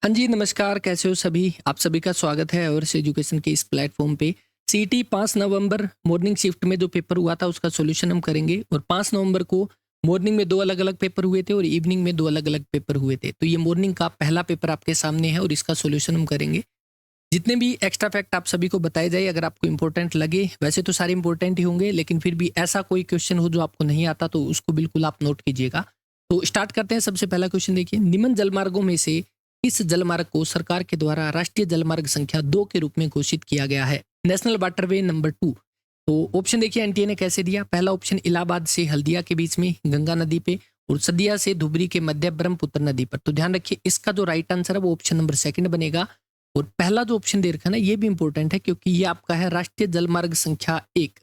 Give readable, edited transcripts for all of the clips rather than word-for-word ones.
हाँ जी, नमस्कार, कैसे हो सभी? आप सभी का स्वागत है अवर्स एजुकेशन के इस प्लेटफ़ॉर्म पे। सीईटी 5 नवंबर मॉर्निंग शिफ्ट में जो पेपर हुआ था उसका सॉल्यूशन हम करेंगे और 5 नवंबर को मॉर्निंग में 2 अलग-अलग पेपर हुए थे और इवनिंग में 2 अलग-अलग पेपर हुए थे। तो ये मॉर्निंग का पहला पेपर आपके सामने है और इसका सॉल्यूशन हम करेंगे। जितने भी एक्स्ट्रा फैक्ट आप सभी को बताए जाए अगर आपको इम्पोर्टेंट लगे, वैसे तो सारे इम्पोर्टेंट ही होंगे, लेकिन फिर भी ऐसा कोई क्वेश्चन हो जो आपको नहीं आता तो उसको बिल्कुल आप नोट कीजिएगा। तो स्टार्ट करते हैं। सबसे पहला क्वेश्चन देखिए, निम्न जलमार्गों में से किस जलमार्ग को सरकार के द्वारा राष्ट्रीय जलमार्ग संख्या 2 के रूप में घोषित किया गया है? National waterway number 2। तो ऑप्शन देखिए एनटीए ने कैसे दिया। पहला ऑप्शन इलाहाबाद से हल्दिया के बीच में गंगा नदी पे और सदिया से धुबरी के मध्य ब्रह्मपुत्र नदी पर। तो ध्यान रखिए इसका जो राइट आंसर है वो ऑप्शन नंबर सेकंड बनेगा। और पहला जो ऑप्शन दे रखा है ना, ये भी इंपॉर्टेंट है क्योंकि ये आपका है राष्ट्रीय जलमार्ग संख्या 1।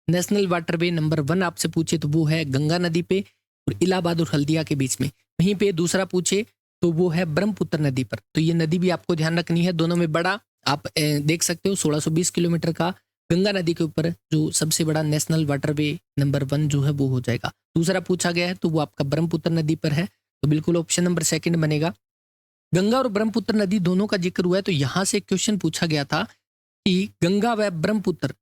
नेशनल वाटरवे नंबर 1 आपसे पूछे तो वो है गंगा नदी पे और इलाहाबाद और हल्दिया के बीच में। वहीं पे दूसरा पूछे तो वो है ब्रह्मपुत्र नदी पर। तो ये नदी भी आपको ध्यान रखनी है, दोनों में बड़ा आप देख सकते हो 1620 किलोमीटर का गंगा नदी के ऊपर जो सबसे बड़ा नेशनल वाटरवे नंबर 1 जो है वो हो जाएगा। दूसरा पूछा गया है तो वो आपका ब्रह्मपुत्र नदी पर है, तो बिल्कुल ऑप्शन नंबर सेकंड बनेगा। गंगा और ब्रह्मपुत्र नदी दोनों का जिक्र हुआ है तो यहाँ से क्वेश्चन पूछा गया था कि गंगा व ब्रह्मपुत्र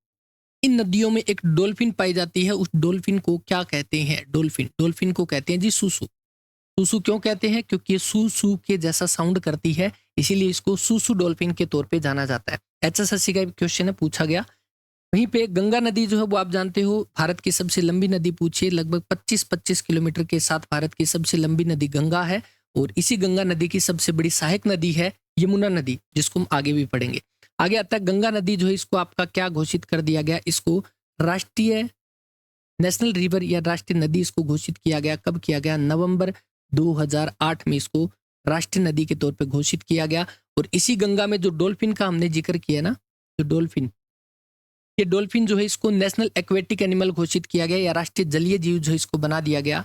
इन नदियों में एक डॉल्फिन पाई जाती है, उस डॉल्फिन को क्या कहते हैं? डॉल्फिन को कहते हैं जी सूसू। सूसू क्यों कहते हैं? क्योंकि ये सू सू के जैसा साउंड करती है, इसीलिए इसको सूसू डॉल्फिन के तौर पे जाना जाता है। एचएसएससी का क्वेश्चन है, पूछा गया। वहीं पे गंगा नदी जो है वो आप जानते हो भारत की सबसे लंबी नदी पूछिए, लगभग 25-25 किलोमीटर के साथ भारत की सबसे लंबी नदी गंगा है और इसी गंगा नदी की सबसे बड़ी सहायक नदी है यमुना नदी, जिसको हम आगे भी पढ़ेंगे। आगे आता है गंगा नदी जो है इसको आपका क्या घोषित कर दिया गया? इसको राष्ट्रीय नेशनल रिवर या राष्ट्रीय नदी इसको घोषित किया गया। कब किया गया? नवंबर 2008 में इसको राष्ट्रीय नदी के तौर पे घोषित किया गया। और इसी गंगा में जो डॉल्फिन का हमने जिक्र किया ना, जो डॉल्फिन, ये डॉल्फिन जो है इसको नेशनल एक्वेटिक एनिमल घोषित किया गया या राष्ट्रीय जलीय जीव जो है इसको बना दिया गया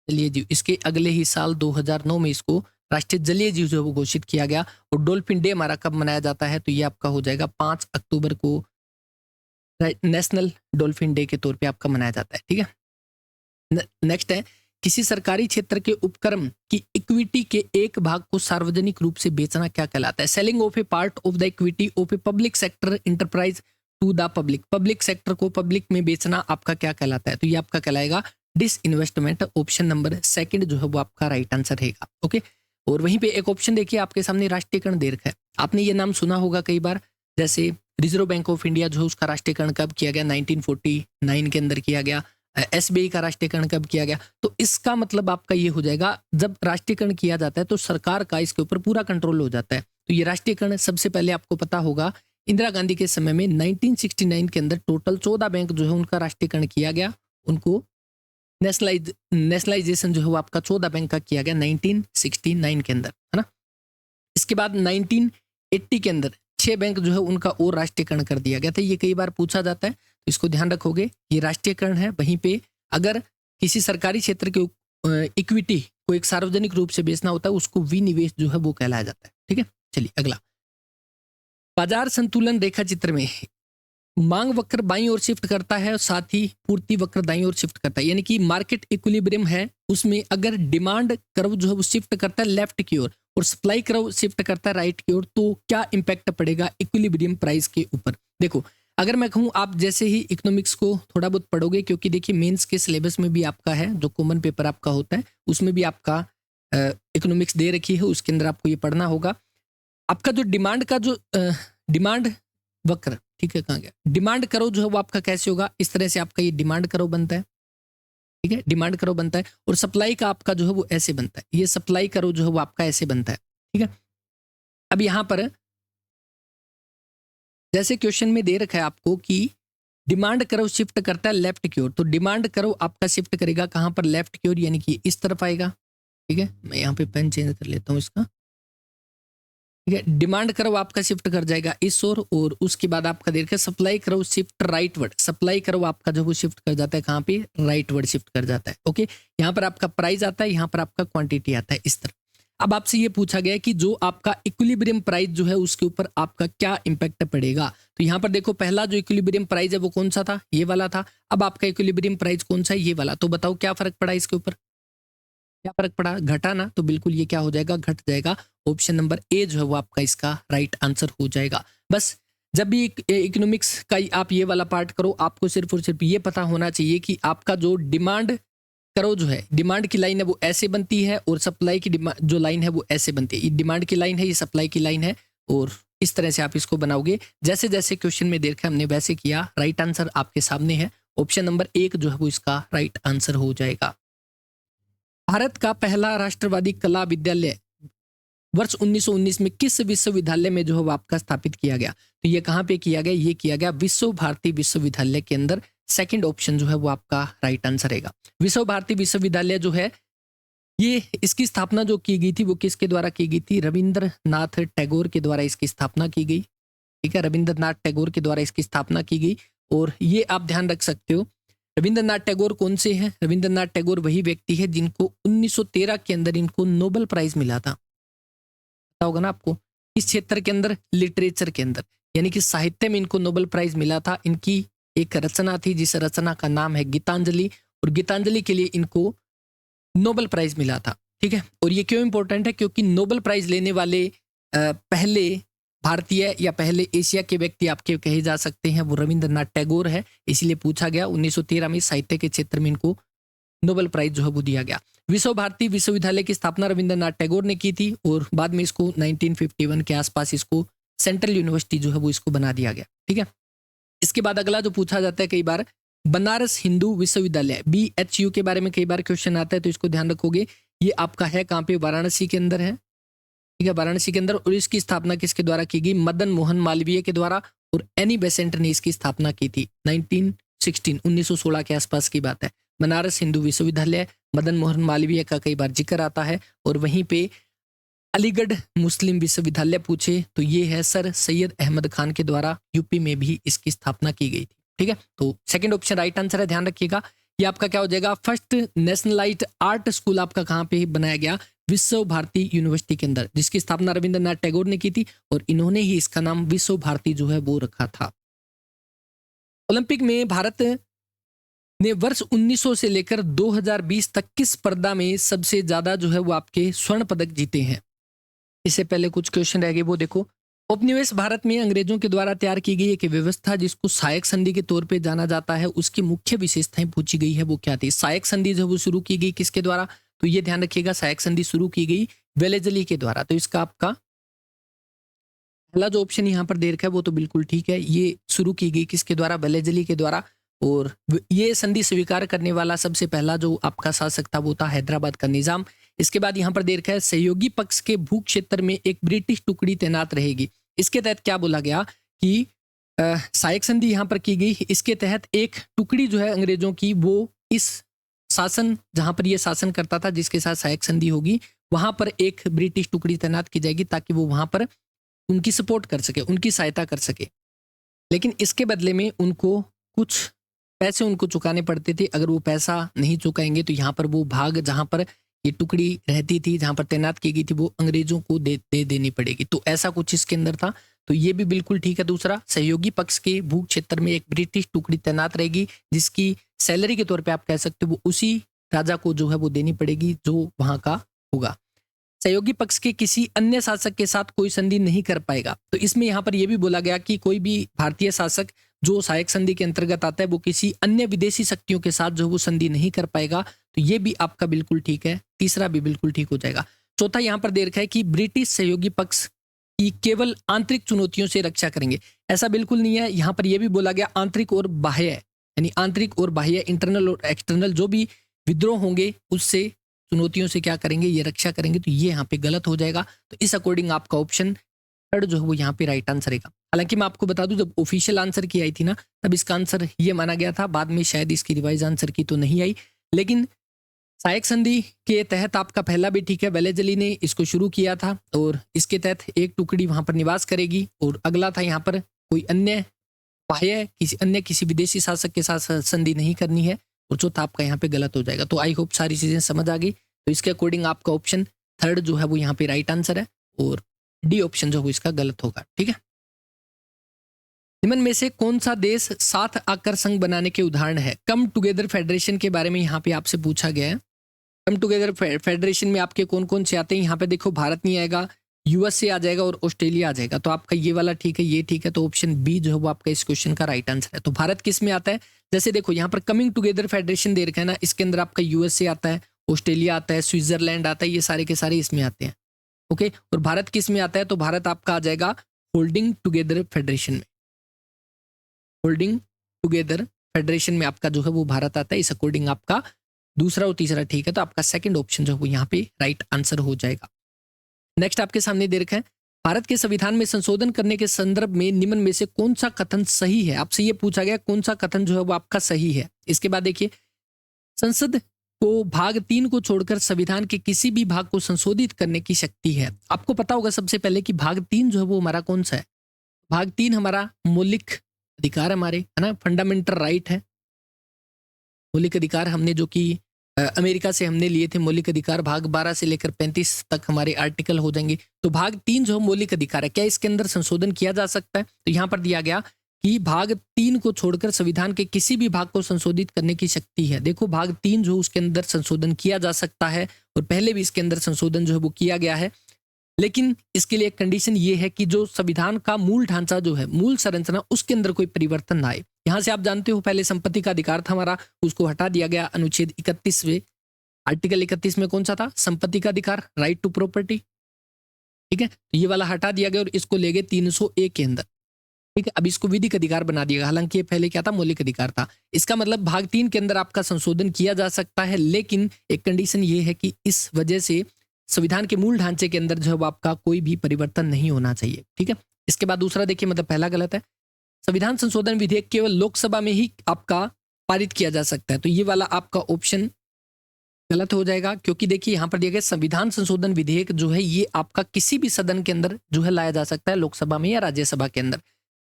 जलीय जीव। इसके अगले ही साल 2009 में इसको राष्ट्रीय जलीय जीव जो है वो घोषित किया गया। और डॉल्फिन डे हमारा कब मनाया जाता है? तो ये आपका हो जाएगा 5 अक्टूबर को नेशनल डॉल्फिन डे के तौर पे आपका मनाया जाता है। ठीक है, नेक्स्ट है, किसी सरकारी क्षेत्र के उपक्रम की इक्विटी के एक भाग को सार्वजनिक रूप से बेचना क्या कहलाता है? Selling of a part of the equity of a public sector enterprise to the public. Public sector को पब्लिक में बेचना आपका क्या कहलाता है? तो ये आपका कहलाएगा डिसइन्वेस्टमेंट। ऑप्शन नंबर सेकंड जो है वो आपका राइट आंसर रहेगा। ओके, और वहीं पे एक ऑप्शन देखिए आपके सामने राष्ट्रीयकरण दे रखा है। आपने ये नाम सुना होगा कई बार, जैसे रिजर्व बैंक ऑफ इंडिया जो है उसका राष्ट्रीयकरण कब किया गया? 1949 के अंदर किया गया। एसबीआई का राष्ट्रीयकरण कब किया गया? तो इसका मतलब आपका ये हो जाएगा, जब राष्ट्रीयकरण किया जाता है तो सरकार का इसके ऊपर पूरा कंट्रोल हो जाता है। तो ये राष्ट्रीयकरण सबसे पहले आपको पता होगा इंदिरा गांधी के समय में 1969 के अंदर टोटल 14 बैंक जो है उनका राष्ट्रीयकरण किया गया। उनको नेशनलाइजेशन जो है वो आपका 14 बैंक का किया गया 1969 के अंदर, है ना। इसके बाद 1980 के अंदर 6 बैंक जो है उनका और राष्ट्रीयकरण कर दिया गया था। ये कई बार पूछा जाता है तो इसको ध्यान रखोगे, ये राष्ट्रीयकरण है। वहीं पे अगर किसी सरकारी क्षेत्र के इक्विटी को एक सार्वजनिक रूप से बेचना होता है उसको विनिवेश जो है वो कहलाया जाता है। ठीक है, चलिए अगला, बाजार संतुलन रेखा चित्र में मांग वक्र बाईं ओर शिफ्ट करता है और साथ ही पूर्ति वक्र दाईं ओर शिफ्ट करता है, यानी कि मार्केट इक्विलिब्रियम है, उसमें अगर डिमांड कर्व जो है वो शिफ्ट करता है लेफ्ट की ओर और सप्लाई कर्व शिफ्ट करता है राइट की ओर, तो क्या इंपैक्ट पड़ेगा इक्विलिब्रियम प्राइस के ऊपर? देखो, अगर मैं कहूँ आप जैसे ही इकोनॉमिक्स को थोड़ा बहुत पढ़ोगे, क्योंकि देखिए मेंस के सिलेबस में भी आपका है, जो कॉमन पेपर आपका होता है उसमें भी आपका इकोनॉमिक्स दे रखी है, उसके अंदर आपको ये पढ़ना होगा। आपका जो डिमांड का जो डिमांड वक्र, ठीक है, कहाँ गया? डिमांड करो जो है वो आपका कैसे होगा? इस तरह से आपका ये डिमांड करो बनता है। ठीक है, डिमांड करो बनता है और सप्लाई का आपका जो है वो ऐसे बनता है, ये सप्लाई करो जो है वो आपका ऐसे बनता है। ठीक है, अब यहां पर जैसे क्वेश्चन में दे रखा है आपको कि डिमांड करो शिफ्ट करता है लेफ्ट की ओर, तो डिमांड करो आपका शिफ्ट करेगा कहां पर? लेफ्ट की ओर, यानी कि इस तरफ आएगा। ठीक है, मैं यहाँ पे पेन चेंज कर लेता हूँ इसका। ठीक है, डिमांड करो आपका शिफ्ट कर जाएगा इस ओर और उसके बाद आपका देखिए सप्लाई करो शिफ्ट राइटवर्ड। सप्लाई करो आपका जो वो शिफ्ट कर जाता है कहाँ पे? राइटवर्ड शिफ्ट कर जाता है। ओके, यहाँ पर आपका प्राइस आता है, यहाँ पर आपका क्वांटिटी आता है, इस तरह। अब आपसे ये पूछा गया है कि जो आपका इक्विलिब्रियम प्राइस जो है उसके ऊपर आपका क्या इंपैक्ट पड़ेगा? तो यहाँ पर देखो, पहला जो इक्विलिब्रियम प्राइस है वो कौन सा था? ये वाला था। अब आपका इक्विलिब्रियम प्राइस कौन सा है? ये वाला। तो बताओ क्या फर्क पड़ा इसके ऊपर? क्या फर्क पड़ा, घटा ना, तो बिल्कुल ये क्या हो जाएगा, घट जाएगा। ऑप्शन नंबर ए जो है वो आपका इसका राइट आंसर हो जाएगा। बस जब भी इकोनॉमिक्स का आप ये वाला पार्ट करो, आपको सिर्फ और सिर्फ ये पता होना चाहिए कि आपका जो डिमांड करो जो है, डिमांड की लाइन है वो ऐसे बनती है और सप्लाई की जो लाइन है वो ऐसे बनती है। ये डिमांड की लाइन है, ये सप्लाई की लाइन है, और इस तरह से आप इसको बनाओगे। जैसे जैसे क्वेश्चन में देखा हमने वैसे किया। राइट आंसर आपके सामने है, ऑप्शन नंबर 1 जो है वो इसका राइट आंसर हो जाएगा। भारत का पहला राष्ट्रवादी कला विद्यालय वर्ष 1919 में किस विश्वविद्यालय में जो है वो आपका स्थापित किया गया? तो ये कहाँ पे किया गया? ये किया गया विश्व भारती विश्वविद्यालय के अंदर। सेकंड ऑप्शन जो है वो आपका राइट आंसर रहेगा। विश्व भारती विश्वविद्यालय जो है, ये इसकी स्थापना जो की गई थी वो किसके द्वारा की गई थी? रविंद्रनाथ टैगोर के द्वारा इसकी स्थापना की गई। ठीक है, रविंद्रनाथ टैगोर के द्वारा इसकी स्थापना की गई। और ये आप ध्यान रख सकते हो, रविंद्रनाथ टैगोर कौन से हैं? रविंद्रनाथ टैगोर वही व्यक्ति है जिनको 1913 के अंदर इनको नोबेल प्राइज मिला था। पता होगा ना आपको, इस क्षेत्र के अंदर, लिटरेचर के अंदर, यानी कि साहित्य में इनको नोबेल प्राइज मिला था। इनकी एक रचना थी जिस रचना का नाम है गीतांजलि, और गीतांजलि के लिए इनको नोबेल प्राइज मिला था। ठीक है, और ये क्यों इंपॉर्टेंट है? क्योंकि नोबेल प्राइज लेने वाले पहले भारतीय या पहले एशिया के व्यक्ति आपके कहे जा सकते हैं वो रविंद्रनाथ टैगोर है। इसलिए पूछा गया 1913 में साहित्य के क्षेत्र में इनको नोबेल प्राइज जो है वो दिया गया। विश्व भारती विश्वविद्यालय की स्थापना रविंद्रनाथ टैगोर ने की थी, और बाद में इसको 1951 के आसपास इसको सेंट्रल यूनिवर्सिटी जो है वो इसको बना दिया गया। ठीक है, इसके बाद अगला जो पूछा जाता है कई बार, बनारस हिंदू विश्वविद्यालय BHU के बारे में कई बार क्वेश्चन आता है, तो इसको ध्यान रखोगे। ये आपका है कहाँ पे? वाराणसी के अंदर है। ठीक है, वाराणसी के अंदर। और इसकी स्थापना किसके द्वारा की गई? मदन मोहन मालवीय के द्वारा, और एनी बेसेंट ने इसकी स्थापना की थी 1916 के आसपास की बात है। बनारस हिंदू विश्वविद्यालय, मदन मोहन मालवीय का कई बार जिक्र आता है। और वहीं पे अलीगढ़ मुस्लिम विश्वविद्यालय पूछे तो ये है सर सैयद अहमद खान के द्वारा, यूपी में भी इसकी स्थापना की गई थी। ठीक है, तो सेकंड ऑप्शन राइट आंसर है, ध्यान रखिएगा। ये आपका क्या हो जाएगा? फर्स्ट नेशनलाइज्ड आर्ट स्कूल आपका कहाँ पे बनाया गया? विश्व भारती यूनिवर्सिटी के अंदर, जिसकी स्थापना रविंद्रनाथ टैगोर ने की थी, और इन्होंने ही इसका नाम विश्व भारती जो है वो रखा था। ओलंपिक में भारत ने वर्ष 1900 से लेकर 2020 तक किस स्पर्धा में सबसे ज्यादा जो है वो आपके स्वर्ण पदक जीते हैं? इससे पहले कुछ क्वेश्चन रह गए, वो देखो। उपनिवेश भारत में अंग्रेजों के द्वारा तैयार की गई एक व्यवस्था जिसको सहायक संधि के तौर पे जाना जाता है, उसकी मुख्य विशेषताएं पूछी गई है, वो क्या थी? सहायक संधि जो वो शुरू की गई किसके द्वारा? तो ये ध्यान रखिएगा, सहायक संधि शुरू की गई वेलेजली के द्वारा। तो इसका आपका पहला जो ऑप्शन यहाँ पर दे रखा है वो तो बिल्कुल ठीक है। ये शुरू की गई किसके द्वारा? वेलेजली के द्वारा। और ये संधि स्वीकार करने वाला सबसे पहला जो आपका शासक था वो था हैदराबाद का निजाम। इसके बाद यहाँ पर दे रखा है सहयोगी पक्ष के भू क्षेत्र में एक ब्रिटिश टुकड़ी तैनात रहेगी। इसके तहत क्या बोला गया कि सहायक संधि यहाँ पर की गई। इसके तहत एक टुकड़ी जो है अंग्रेजों की, वो इस शासन, जहां पर ये शासन करता था, जिसके साथ सहायक संधि होगी, वहां पर एक ब्रिटिश टुकड़ी तैनात की जाएगी ताकि वो वहां पर उनकी सपोर्ट कर सके, उनकी सहायता कर सके। लेकिन इसके बदले में उनको कुछ पैसे उनको चुकाने पड़ते थे। अगर वो पैसा नहीं चुकाएंगे तो यहाँ पर वो भाग, जहां पर ये टुकड़ी रहती थी, जहां पर तैनात की गई थी, वो अंग्रेजों को दे देनी पड़ेगी। तो ऐसा कुछ इसके अंदर था। तो ये भी बिल्कुल ठीक है। दूसरा, सहयोगी पक्ष के भू क्षेत्र में एक ब्रिटिश टुकड़ी तैनात रहेगी, जिसकी सैलरी के तौर पे आप कह सकते हो वो उसी राजा को जो है वो देनी पड़ेगी जो वहां का होगा। सहयोगी पक्ष के किसी अन्य शासक के साथ कोई संधि नहीं कर पाएगा। तो इसमें यहाँ पर यह भी बोला गया कि कोई भी भारतीय शासक जो सहायक संधि के अंतर्गत आता है वो किसी अन्य विदेशी शक्तियों के साथ जो वो संधि नहीं कर पाएगा। तो ये भी आपका बिल्कुल ठीक है। तीसरा भी बिल्कुल ठीक हो जाएगा। चौथा यहाँ पर दे रखा है कि ब्रिटिश सहयोगी पक्ष की केवल आंतरिक चुनौतियों से रक्षा करेंगे। ऐसा बिल्कुल नहीं है। यहाँ पर यह भी बोला गया आंतरिक और बाह्य, यानी आंतरिक और बाह्य, इंटरनल और एक्सटर्नल जो भी विद्रोह होंगे उससे, चुनौतियों से क्या करेंगे? ये रक्षा करेंगे। तो ये यहाँ पे गलत हो जाएगा। तो इस अकॉर्डिंग आपका ऑप्शन थर्ड जो है वो यहाँ पे राइट आंसर रहेगा। हालांकि मैं आपको बता दूं, जब ऑफिशियल आंसर की आई थी ना, तब इसका आंसर ये माना गया था। बाद में शायद इसकी रिवाइज आंसर की तो नहीं आई, लेकिन सहायक संधि के तहत आपका पहला भी ठीक है। वेलेजली ने इसको शुरू किया था और इसके तहत एक टुकड़ी वहां पर निवास करेगी। और अगला था यहाँ पर कोई अन्य बाह्य, किसी विदेशी शासक के साथ संधि नहीं करनी है। और चौथा आपका यहाँ पे गलत हो जाएगा। तो आई होप सारी चीजें समझ आ गई। तो इसके अकॉर्डिंग आपका ऑप्शन थर्ड जो है वो यहाँ पे राइट आंसर है, और डी ऑप्शन जो है इसका गलत होगा। ठीक है, निम्न में से कौन सा देश साथ आकर संघ बनाने के उदाहरण है? कम टुगेदर फेडरेशन के बारे में यहाँ पे आपसे पूछा गया है। कम टुगेदर फेडरेशन में आपके कौन कौन से आते हैं, यहाँ पे देखो भारत नहीं आएगा, यूएसए आ जाएगा और ऑस्ट्रेलिया आ जाएगा। तो आपका ये वाला ठीक है, ये ठीक है, तो ऑप्शन बी जो है वो आपका इस क्वेश्चन का राइट आंसर है। तो भारत किस में आता है, जैसे देखो यहाँ पर कमिंग टुगेदर फेडरेशन दे रखा है ना, इसके अंदर आपका यूएसए आता है, ऑस्ट्रेलिया आता है, स्विट्जरलैंड आता है, ये सारे के सारे इसमें आते हैं। ओके, और भारत किस में आता है, तो भारत आपका आ जाएगा होल्डिंग टुगेदर फेडरेशन में। होल्डिंग टुगेदर फेडरेशन में आपका जो है वो भारत आता है। इस अकॉर्डिंग आपका दूसरा और तीसरा ठीक है, तो आपका सेकंड ऑप्शन जो है वो यहाँ पे राइट आंसर हो जाएगा। नेक्स्ट आपके सामने दे रखा है, भारत के संविधान में संशोधन करने के संदर्भ में निम्न में से कौन सा कथन सही है। आपसे ये पूछा गया कौन सा कथन जो है वो आपका सही है। इसके बाद देखिए, संसद को भाग 3 को छोड़कर संविधान के किसी भी भाग को संशोधित करने की शक्ति है। आपको पता होगा सबसे पहले कि भाग 3 जो है वो हमारा कौन सा है। भाग 3 हमारा मौलिक अधिकार हमारे, है ना, फंडामेंटल राइट है। मौलिक अधिकार हमने जो कि अमेरिका से हमने लिए थे मौलिक अधिकार, भाग 12 से लेकर 35 तक हमारे आर्टिकल हो जाएंगे। तो भाग 3 जो मौलिक अधिकार है, क्या इसके अंदर संशोधन किया जा सकता है, तो यहाँ पर दिया गया कि भाग 3 को छोड़कर संविधान के किसी भी भाग को संशोधित करने की शक्ति है। देखो भाग 3 जो उसके अंदर संशोधन किया जा सकता है, और पहले भी इसके अंदर संशोधन जो है वो किया गया है, लेकिन इसके लिए एक कंडीशन ये है कि जो संविधान का मूल ढांचा जो है, मूल संरचना, उसके अंदर कोई परिवर्तन ना आए। यहां से आप जानते हो पहले संपत्ति का अधिकार था हमारा, उसको हटा दिया गया अनुच्छेद 31 आर्टिकल 31 में कौन सा था, संपत्ति का अधिकार, राइट टू प्रॉपर्टी। ठीक है, तो ये वाला हटा दिया गया और इसको ले गए 301 के अंदर। ठीक है, अब इसको विधिक अधिकार बना दिया, हालांकि ये पहले क्या था, मौलिक अधिकार था। इसका मतलब भाग 3 के अंदर आपका संशोधन किया जा सकता है, लेकिन एक कंडीशन ये है कि इस वजह से संविधान के मूल ढांचे के अंदर जो आपका कोई भी परिवर्तन नहीं होना चाहिए। ठीक है, इसके बाद दूसरा देखिए, मतलब पहला गलत है, संविधान संशोधन विधेयक केवल लोकसभा में ही आपका पारित किया जा सकता है। तो ये वाला आपका ऑप्शन गलत हो जाएगा, क्योंकि देखिए यहाँ पर दिया गया संविधान संशोधन विधेयक जो है ये आपका किसी भी सदन के अंदर जो है लाया जा सकता है, लोकसभा में या राज्यसभा के अंदर।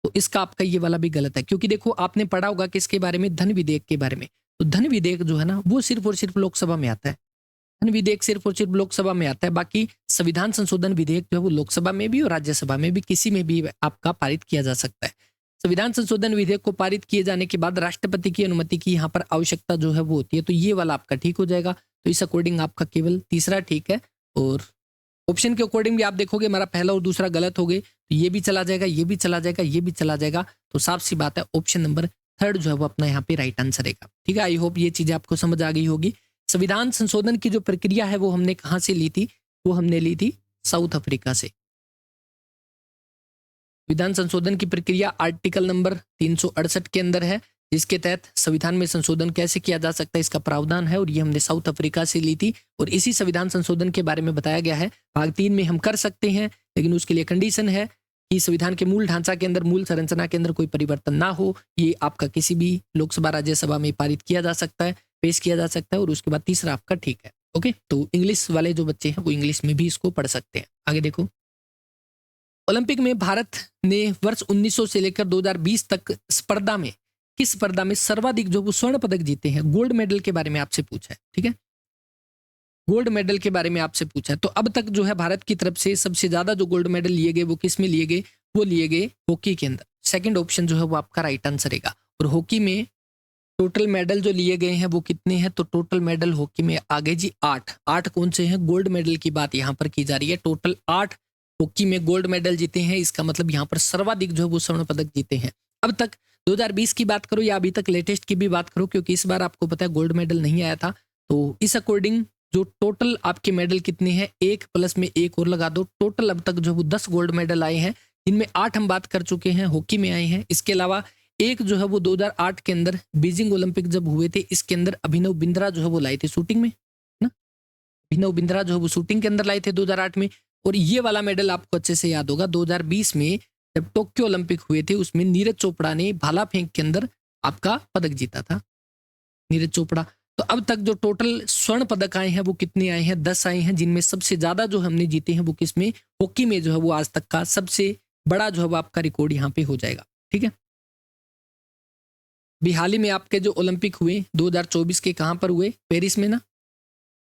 तो इसका आपका ये वाला भी गलत है, क्योंकि देखो आपने पढ़ा होगा कि इसके बारे में, धन विधेयक के बारे में, तो धन विधेयक जो है ना वो सिर्फ और सिर्फ लोकसभा में आता है। धन विधेयक सिर्फ और सिर्फ लोकसभा में आता है, बाकी संविधान संशोधन विधेयक जो है वो लोकसभा में भी और राज्यसभा में भी किसी में भी आपका पारित किया जा सकता है। संविधान संशोधन विधेयक को पारित किए जाने के बाद राष्ट्रपति की अनुमति की यहाँ पर आवश्यकता जो है वो होती है। तो ये वाला आपका ठीक हो जाएगा। तो इस अकॉर्डिंग आपका केवल तीसरा ठीक है, और ऑप्शन के अकॉर्डिंग भी आप देखोगे हमारा पहला और दूसरा गलत हो गए, तो ये भी चला जाएगा, ये भी चला जाएगा, ये भी चला जाएगा। तो साफ सी बात है ऑप्शन नंबर 3 जो है वो अपना यहाँ पे राइट आंसर रहेगा। ठीक है, आई होप ये चीजें आपको समझ आ गई होगी। संविधान संशोधन की जो प्रक्रिया है वो हमने कहाँ से ली थी, वो हमने ली थी साउथ अफ्रीका से। संविधान संशोधन की प्रक्रिया आर्टिकल नंबर 368 के अंदर है, जिसके तहत संविधान में संशोधन कैसे किया जा सकता है इसका प्रावधान है, और ये हमने साउथ अफ्रीका से ली थी। और इसी संविधान संशोधन के बारे में बताया गया है भाग 3 में हम कर सकते हैं, लेकिन उसके लिए कंडीशन है कि संविधान के मूल ढांचा के अंदर, मूल संरचना के अंदर कोई परिवर्तन ना हो। ये आपका किसी भी लोकसभा राज्यसभा में पारित किया जा सकता है, पेश किया जा सकता है। और उसके बाद तीसरा आपका ठीक है। ओके, तो इंग्लिश वाले जो बच्चे हैं वो इंग्लिश में भी इसको पढ़ सकते हैं। आगे देखो, ओलंपिक में भारत ने वर्ष 1900 से लेकर 2020 तक स्पर्धा में, किस स्पर्धा में सर्वाधिक जो वो स्वर्ण पदक जीते हैं, गोल्ड मेडल के बारे में आपसे पूछा है। ठीक है, गोल्ड मेडल के बारे में आपसे पूछा है। तो अब तक जो है भारत की तरफ से सबसे ज्यादा जो गोल्ड मेडल लिए गए वो किस में लिए गए, वो लिए गए हॉकी के अंदर। सेकंड ऑप्शन जो है वो आपका राइट आंसर रहेगा। और हॉकी में टोटल मेडल जो लिए गए हैं वो कितने हैं, तो टोटल मेडल हॉकी में आगे जी 8 कौन से हैं, गोल्ड मेडल की बात यहाँ पर की जा रही है। टोटल 8 हॉकी में गोल्ड मेडल जीते हैं, इसका मतलब यहाँ पर सर्वाधिक जो है वो स्वर्ण पदक जीते हैं। अब तक 2020 की बात करो या अभी तक लेटेस्ट की भी बात करो, क्योंकि इस बार आपको पता है गोल्ड मेडल नहीं आया था, तो इस अकॉर्डिंग जो टोटल आपके मेडल कितने हैं, 1 प्लस में 1 और लगा दो, टोटल अब तक जो वो 10 गोल्ड मेडल आए हैं, जिनमें 8 हम बात कर चुके हैं हॉकी में आए हैं। इसके अलावा एक जो है वो 2008 के अंदर बीजिंग ओलंपिक जब हुए थे, इसके अंदर अभिनव बिंद्रा जो है वो लाए थे शूटिंग में ना, अभिनव बिंद्रा जो है वो शूटिंग के अंदर लाए थे 2008 में। और ये वाला मेडल आपको अच्छे से याद होगा, 2020 में जब टोक्यो ओलंपिक हुए थे उसमें नीरज चोपड़ा ने भाला फेंक के अंदर आपका पदक जीता था, नीरज चोपड़ा। तो अब तक जो टोटल स्वर्ण पदक आए हैं वो कितने आए हैं, 10 आए हैं, जिनमें सबसे ज्यादा जो हमने जीते हैं वो किसमें, हॉकी में जो है वो आज तक का सबसे बड़ा जो है वो आपका रिकॉर्ड यहाँ पे हो जाएगा। ठीक है, भी हाल ही में आपके जो ओलंपिक हुए 2024 के कहाँ पर हुए, पेरिस में ना।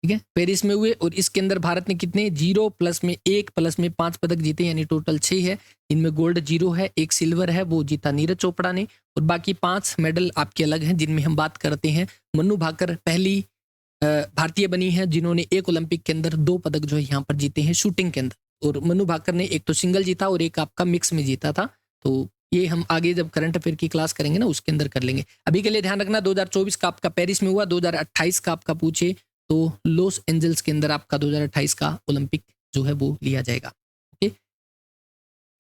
ठीक है, पेरिस में हुए, और इसके अंदर भारत ने कितने, 0 प्लस में 1 प्लस में 5 पदक जीते, यानी टोटल 6 है। इनमें गोल्ड 0 है, 1 सिल्वर है, वो जीता नीरज चोपड़ा ने, और बाकी 5 मेडल आपके अलग हैं, जिनमें हम बात करते हैं मनु भाकर पहली भारतीय बनी हैं जिन्होंने एक ओलंपिक के अंदर 2 पदक जो है यहाँ पर जीते हैं शूटिंग के अंदर, और मनु भाकर ने एक तो सिंगल जीता और एक आपका मिक्स में जीता था। तो ये हम आगे जब करंट अफेयर की क्लास करेंगे ना उसके अंदर कर लेंगे। अभी के लिए ध्यान रखना 2024 का आपका पेरिस में हुआ, 2028 का आपका पूछे तो लॉस एंजल्स के अंदर आपका 2028 का ओलंपिक जो है वो लिया जाएगा। ओके,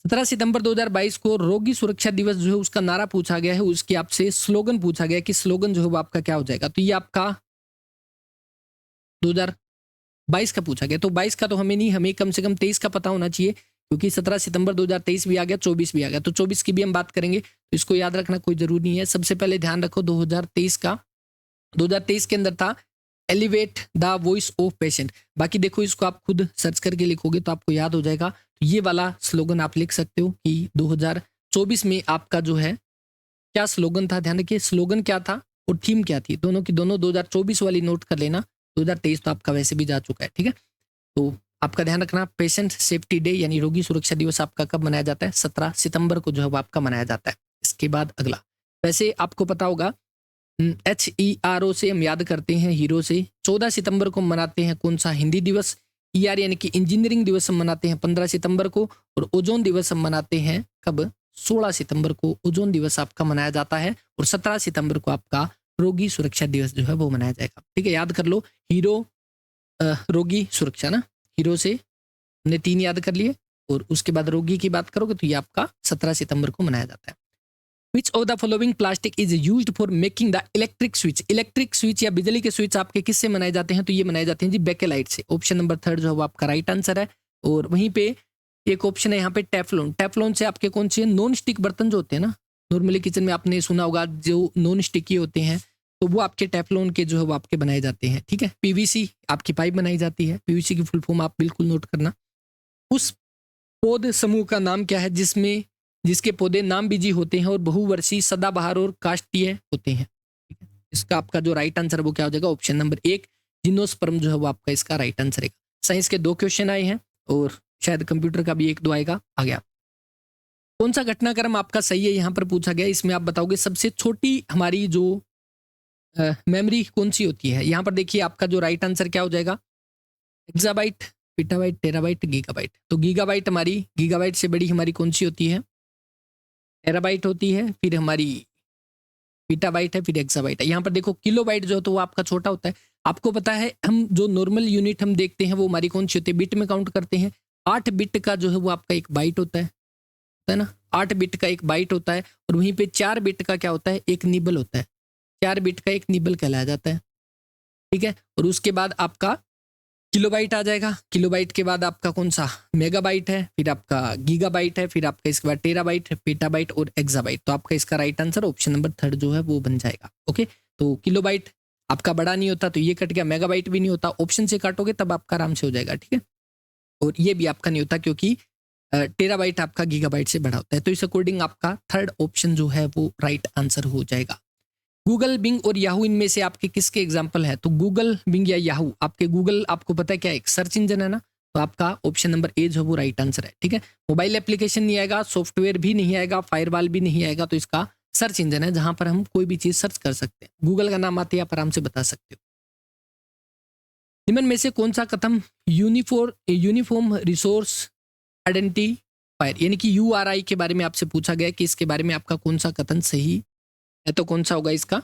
17 सितंबर 2022 को रोगी सुरक्षा दिवस जो है उसका नारा पूछा गया है, उसके आपसे स्लोगन पूछा गया कि स्लोगन जो है वो आपका क्या हो जाएगा। तो ये आपका 2022 का पूछा गया, तो 22 का तो हमें नहीं, हमें कम से कम 23 का पता होना चाहिए, क्योंकि 17 सितंबर 2023 भी आ गया, 24 भी आ गया, तो 24 की भी हम बात करेंगे, तो इसको याद रखना कोई जरूरी नहीं है। सबसे पहले ध्यान रखो 2023 का, 2023 के अंदर था elevate the voice of patient. बाकी देखो इसको आप खुद सर्च करके लिखोगे तो आपको याद हो जाएगा। तो ये वाला स्लोगन आप लिख सकते हो कि 2024 में आपका जो है क्या स्लोगन था। ध्यान रखिए स्लोगन क्या था और थीम क्या थी, दोनों की दोनों 2024 वाली नोट कर लेना, 2023 तो आपका वैसे भी जा चुका है, ठीक है। तो आपका ध्यान रखना पेशेंट सेफ्टी डे यानी रोगी सुरक्षा दिवस आपका कब मनाया जाता है, 17 सितंबर को जो है वो आपका मनाया जाता है। इसके बाद अगला, वैसे आपको पता होगा HERO से हम याद करते हैं हीरो से। 14 सितंबर को मनाते हैं कौन सा, हिंदी दिवस। ER यानी कि इंजीनियरिंग दिवस हम मनाते हैं 15 सितंबर को, और ओजोन दिवस हम मनाते हैं कब, 16 सितंबर को ओजोन दिवस आपका मनाया जाता है, और 17 सितंबर को आपका रोगी सुरक्षा दिवस जो है वो मनाया जाएगा। ठीक है, याद कर लो हीरो, रोगी, सुरक्षा ना, हीरो से हमने 3 याद कर लिए, और उसके बाद रोगी की बात करोगे तो ये आपका 17 सितंबर को मनाया जाता है। Which of the following plastic is used for making the electric switch. Electric switch या बिजली के स्विच आपके किससे बनाए जाते हैं, तो ये बनाए जाते हैं जी बेकेलाइट से। ऑप्शन नंबर 3 जो है वो आपका राइट आंसर है। और वहीं पे एक ऑप्शन है यहाँ पे टेफ्लॉन। टेफ्लॉन से आपके कौन से नॉन स्टिक बर्तन जो होते हैं ना, नॉर्मली किचन में आपने सुना होगा जो नॉन स्टिकी होते हैं, तो वो आपके टेफ्लॉन के जो है वो आपके बनाए जाते हैं। ठीक है, PVC आपकी पाइप बनाई जाती है, PVC की फुल फॉर्म आप बिल्कुल नोट करना। उस पौध समूह का नाम क्या है जिसके पौधे नाम बीजी होते हैं और बहुवर्षीय, सदाबहार और काष्ठीय होते हैं। इसका आपका जो राइट आंसर वो क्या हो जाएगा, ऑप्शन नंबर 1 जिम्नोस्पर्म जो है वो आपका इसका राइट आंसर है। साइंस के 2 क्वेश्चन आए हैं और शायद कंप्यूटर का भी 1-2 आएगा, आ गया। कौन सा घटनाक्रम आपका सही है यहाँ पर पूछा गया, इसमें आप बताओगे सबसे छोटी हमारी जो मेमोरी कौन सी होती है। यहाँ पर देखिए आपका जो राइट आंसर क्या हो जाएगा, एक्साबाइट, पीटाबाइट, टेराबाइट, गीगाबाइट। तो गीगाबाइट हमारी, गीगाबाइट से बड़ी हमारी कौन सी होती है, टेराबाइट होती है, फिर हमारी पीटाबाइट है, फिर एक्साबाइट है। यहाँ पर देखो किलोबाइट जो है तो वो आपका छोटा होता है। आपको पता है हम जो नॉर्मल यूनिट हम देखते हैं वो हमारी कौन सी होती है, बिट में काउंट करते हैं। 8 बिट का जो है वो आपका एक बाइट होता है ना, 8 बिट का एक बाइट होता है, और वहीं पे 4 बिट का क्या होता है, एक निबल होता है। 4 बिट का एक निबल कहलाया जाता है। ठीक है, और उसके बाद आपका किलोबाइट आ जाएगा। किलोबाइट के बाद आपका कौन सा, मेगाबाइट है, फिर आपका गीगाबाइट है, फिर आपका इसके बाद टेराबाइट, पेटाबाइट और एक्साबाइट। तो आपका इसका राइट आंसर ऑप्शन नंबर 3 जो है वो बन जाएगा। ओके, तो किलोबाइट आपका बड़ा नहीं होता तो ये कट गया, मेगाबाइट भी नहीं होता, ऑप्शन से काटोगे तब आपका आराम से हो जाएगा। ठीक है, और ये भी आपका नहीं होता क्योंकि टेराबाइट आपका गीगाबाइट से बड़ा होता है। तो इस अकॉर्डिंग आपका 3rd ऑप्शन जो है वो राइट आंसर हो जाएगा। गूगल, बिंग और याहू इनमें से आपके किसके एग्जाम्पल है, तो गूगल, बिंग या याहू, आपके गूगल आपको पता है क्या एक सर्च इंजन है ना, तो आपका ऑप्शन नंबर A जो वो राइट आंसर है। ठीक है, मोबाइल एप्लीकेशन नहीं आएगा, सॉफ्टवेयर भी नहीं आएगा, फायरवॉल भी नहीं आएगा, तो इसका सर्च इंजन है जहां पर हम कोई भी चीज सर्च कर सकते हैं। गूगल का नाम आते ही आप आराम से बता सकते हो। निम्न में से कौन सा कथन यूनिफॉर्म रिसोर्स आइडेंटिफायर यानी कि URI के बारे में आपसे पूछा गया कि इसके बारे में आपका कौन सा कथन सही है, तो कौन सा होगा इसका,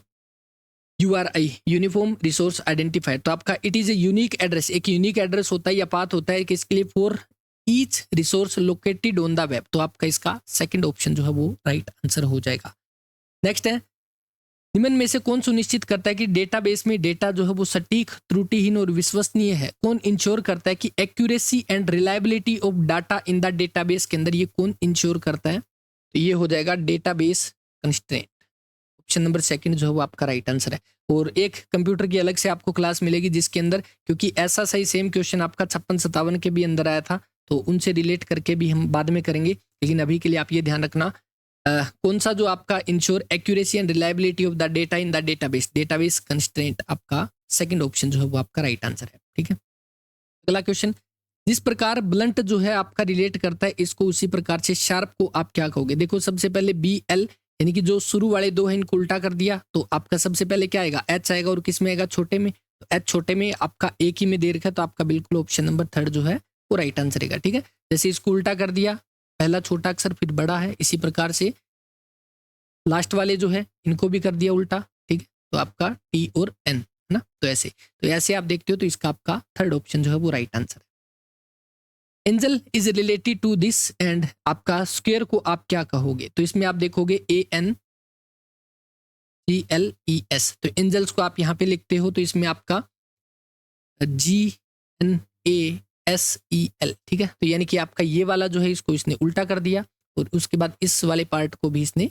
URI यूनिफॉर्म रिसोर्स आइडेंटिफायर। तो आपका it is a unique address, एक यूनिक एड्रेस होता है या पाथ होता है कि इसके लिए for each resource located on the web. तो आपका इसका 2nd ऑप्शन जो है वो राइट आंसर हो जाएगा। नेक्स्ट है, निम्न में से कौन सुनिश्चित करता है कि डेटाबेस में डेटा जो है वो सटीक, त्रुटिहीन और विश्वसनीय है। कौन इंश्योर करता है कि accuracy and reliability of data in the database के अंदर, ये कौन इंश्योर करता है, तो ये हो जाएगा डेटाबेस कंस्ट्रेंट। ऑप्शन नंबर 2 जो है वो आपका राइट आंसर है। और एक कंप्यूटर की अलग से आपको क्लास मिलेगी जिसके अंदर, क्योंकि ऐसा सही सेम क्वेश्चन आपका 56-57 के भी अंदर आया था, तो उनसे रिलेट करके भी हम बाद में करेंगे। लेकिन अभी के लिए आप ये ध्यान रखना कौन सा जो आपका ensure accuracy and reliability of the data in the database constraint, आपका 2nd ऑप्शन जो है वो आपका राइट आंसर है। ठीक है, अगला क्वेश्चन, जिस प्रकार ब्लंट जो है आपका रिलेट करता है इसको उसी प्रकार से शार्प को आप क्या कहोगे। देखो सबसे पहले BL यानी कि जो शुरू वाले 2 हैं इनको उल्टा कर दिया, तो आपका सबसे पहले क्या आएगा, H आएगा, और किस में आएगा, छोटे में, तो एच छोटे में आपका एक ही में दे रखा है, तो आपका बिल्कुल ऑप्शन नंबर थर्ड जो है वो राइट आंसर रहेगा। ठीक है, जैसे इसको उल्टा कर दिया, पहला छोटा अक्षर फिर बड़ा है, इसी प्रकार से लास्ट वाले जो है इनको भी कर दिया उल्टा। ठीक है, तो आपका टी और एन है ना, तो ऐसे आप देखते हो, तो इसका आपका थर्ड ऑप्शन जो है वो राइट आंसर है। Angle is related to this and आपका स्क्वायर को आप क्या कहोगे, तो इसमें आप देखोगे ANGLES, तो एंजल्स को आप यहाँ पे लिखते हो, तो इसमें आपका GNASEL। ठीक है, तो यानी कि आपका ये वाला जो है इसको इसने उल्टा कर दिया, और उसके बाद इस वाले पार्ट को भी इसने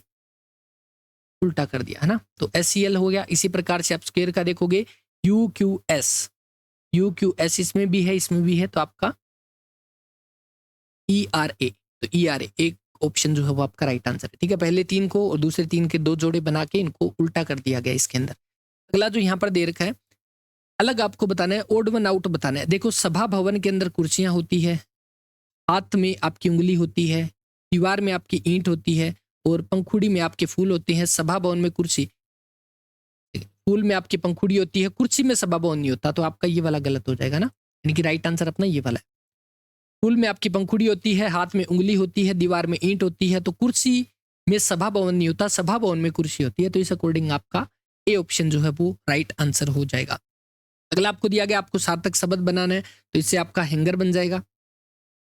उल्टा कर दिया, है ना, तो SEL हो गया। इसी प्रकार से आप स्क्वायर का देखोगे UQS इसमें भी है, इसमें भी है, तो आपका ERA, तो ERA एक ऑप्शन जो है वो आपका राइट आंसर है। ठीक है, पहले 3 को और दूसरे 3 के 2 जोड़े बना के इनको उल्टा कर दिया गया इसके अंदर। अगला जो यहाँ पर दे रखा है, अलग आपको बताना है, ओड वन आउट बताना है। देखो, सभा भवन के अंदर कुर्सियां होती है, हाथ में आपकी उंगली होती है, दीवार में आपकी ईंट होती है, और पंखुड़ी में आपके फूल होते हैं। सभा भवन में कुर्सी, फूल में आपकी पंखुड़ी होती है, कुर्सी में सभा भवन नहीं होता, तो आपका ये वाला गलत हो जाएगा ना, यानी कि राइट आंसर अपना ये वाला है। फूल में आपकी पंखुड़ी होती है, हाथ में उंगली होती है, दीवार में ईंट होती है, तो कुर्सी में सभा भवन नहीं होता, सभा भवन में कुर्सी होती है, तो इस अकॉर्डिंग आपका ए ऑप्शन जो है वो राइट आंसर हो जाएगा। अगला आपको दिया गया, आपको सार्थक शब्द बनाना है, तो इससे आपका हैंगर बन जाएगा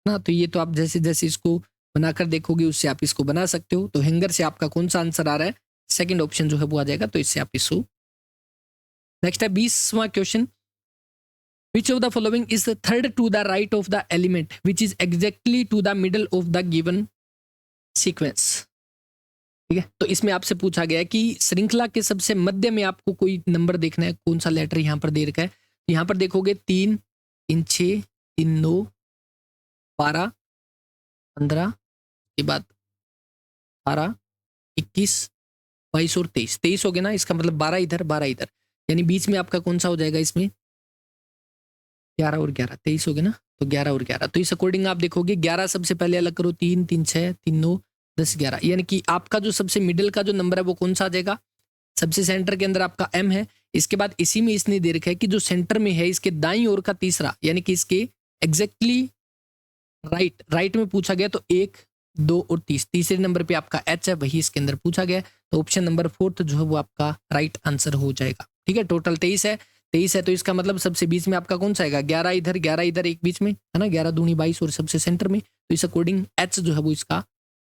ना, तो ये तो आप जैसे जैसे इसको बनाकर देखोगे उससे आप इसको बना सकते हो। तो हैंगर से आपका कौन सा आंसर आ रहा है, सेकंड ऑप्शन जो है वो आ जाएगा, तो इससे आप इसको। नेक्स्ट है 20वां question, Which of the following is the third to the right of the element which is exactly to the middle of the given sequence? ठीक है, तो इसमें आपसे पूछा गया है कि श्रृंखला के सबसे मध्य में आपको कोई नंबर देखना है, कौन सा लेटर यहाँ पर दे रखा है। यहाँ पर देखोगे 3, 3, 6, 3, 9, 12, 15 के बाद 18, 21, 22 और 23। 23 हो गया ना, इसका मतलब 12 इधर 12 इधर, यानी बीच में आपका कौन सा हो जाएगा इसमें, 11 और 11, 23 हो गया ना, तो 11 और 11, तो इस अकॉर्डिंग आप देखोगे 11 सबसे पहले अलग करो, 3, 3, 6, 3, 9, 10, 11, यानी कि आपका जो सबसे मिडिल का जो नंबर है वो कौन सा आ जाएगा, सबसे सेंटर के अंदर आपका M है। इसके बाद इसी में इसने दे रखा है कि जो सेंटर में है इसके दाईं ओर का तीसरा, यानी कि इसके एग्जैक्टली राइट में पूछा गया, तो 1, 2 और 30, तीसरे नंबर पे आपका H है, वही इसके अंदर पूछा गया, तो ऑप्शन नंबर 4 जो है वो आपका राइट आंसर हो जाएगा। ठीक है, टोटल 23 है, तो इसका मतलब सबसे बीच में आपका कौन सा आएगा, 11 इधर 11 इधर, एक बीच में है ना, 11 दूनी 22 और सबसे सेंटर में, तो इस अकॉर्डिंग H जो है वो इसका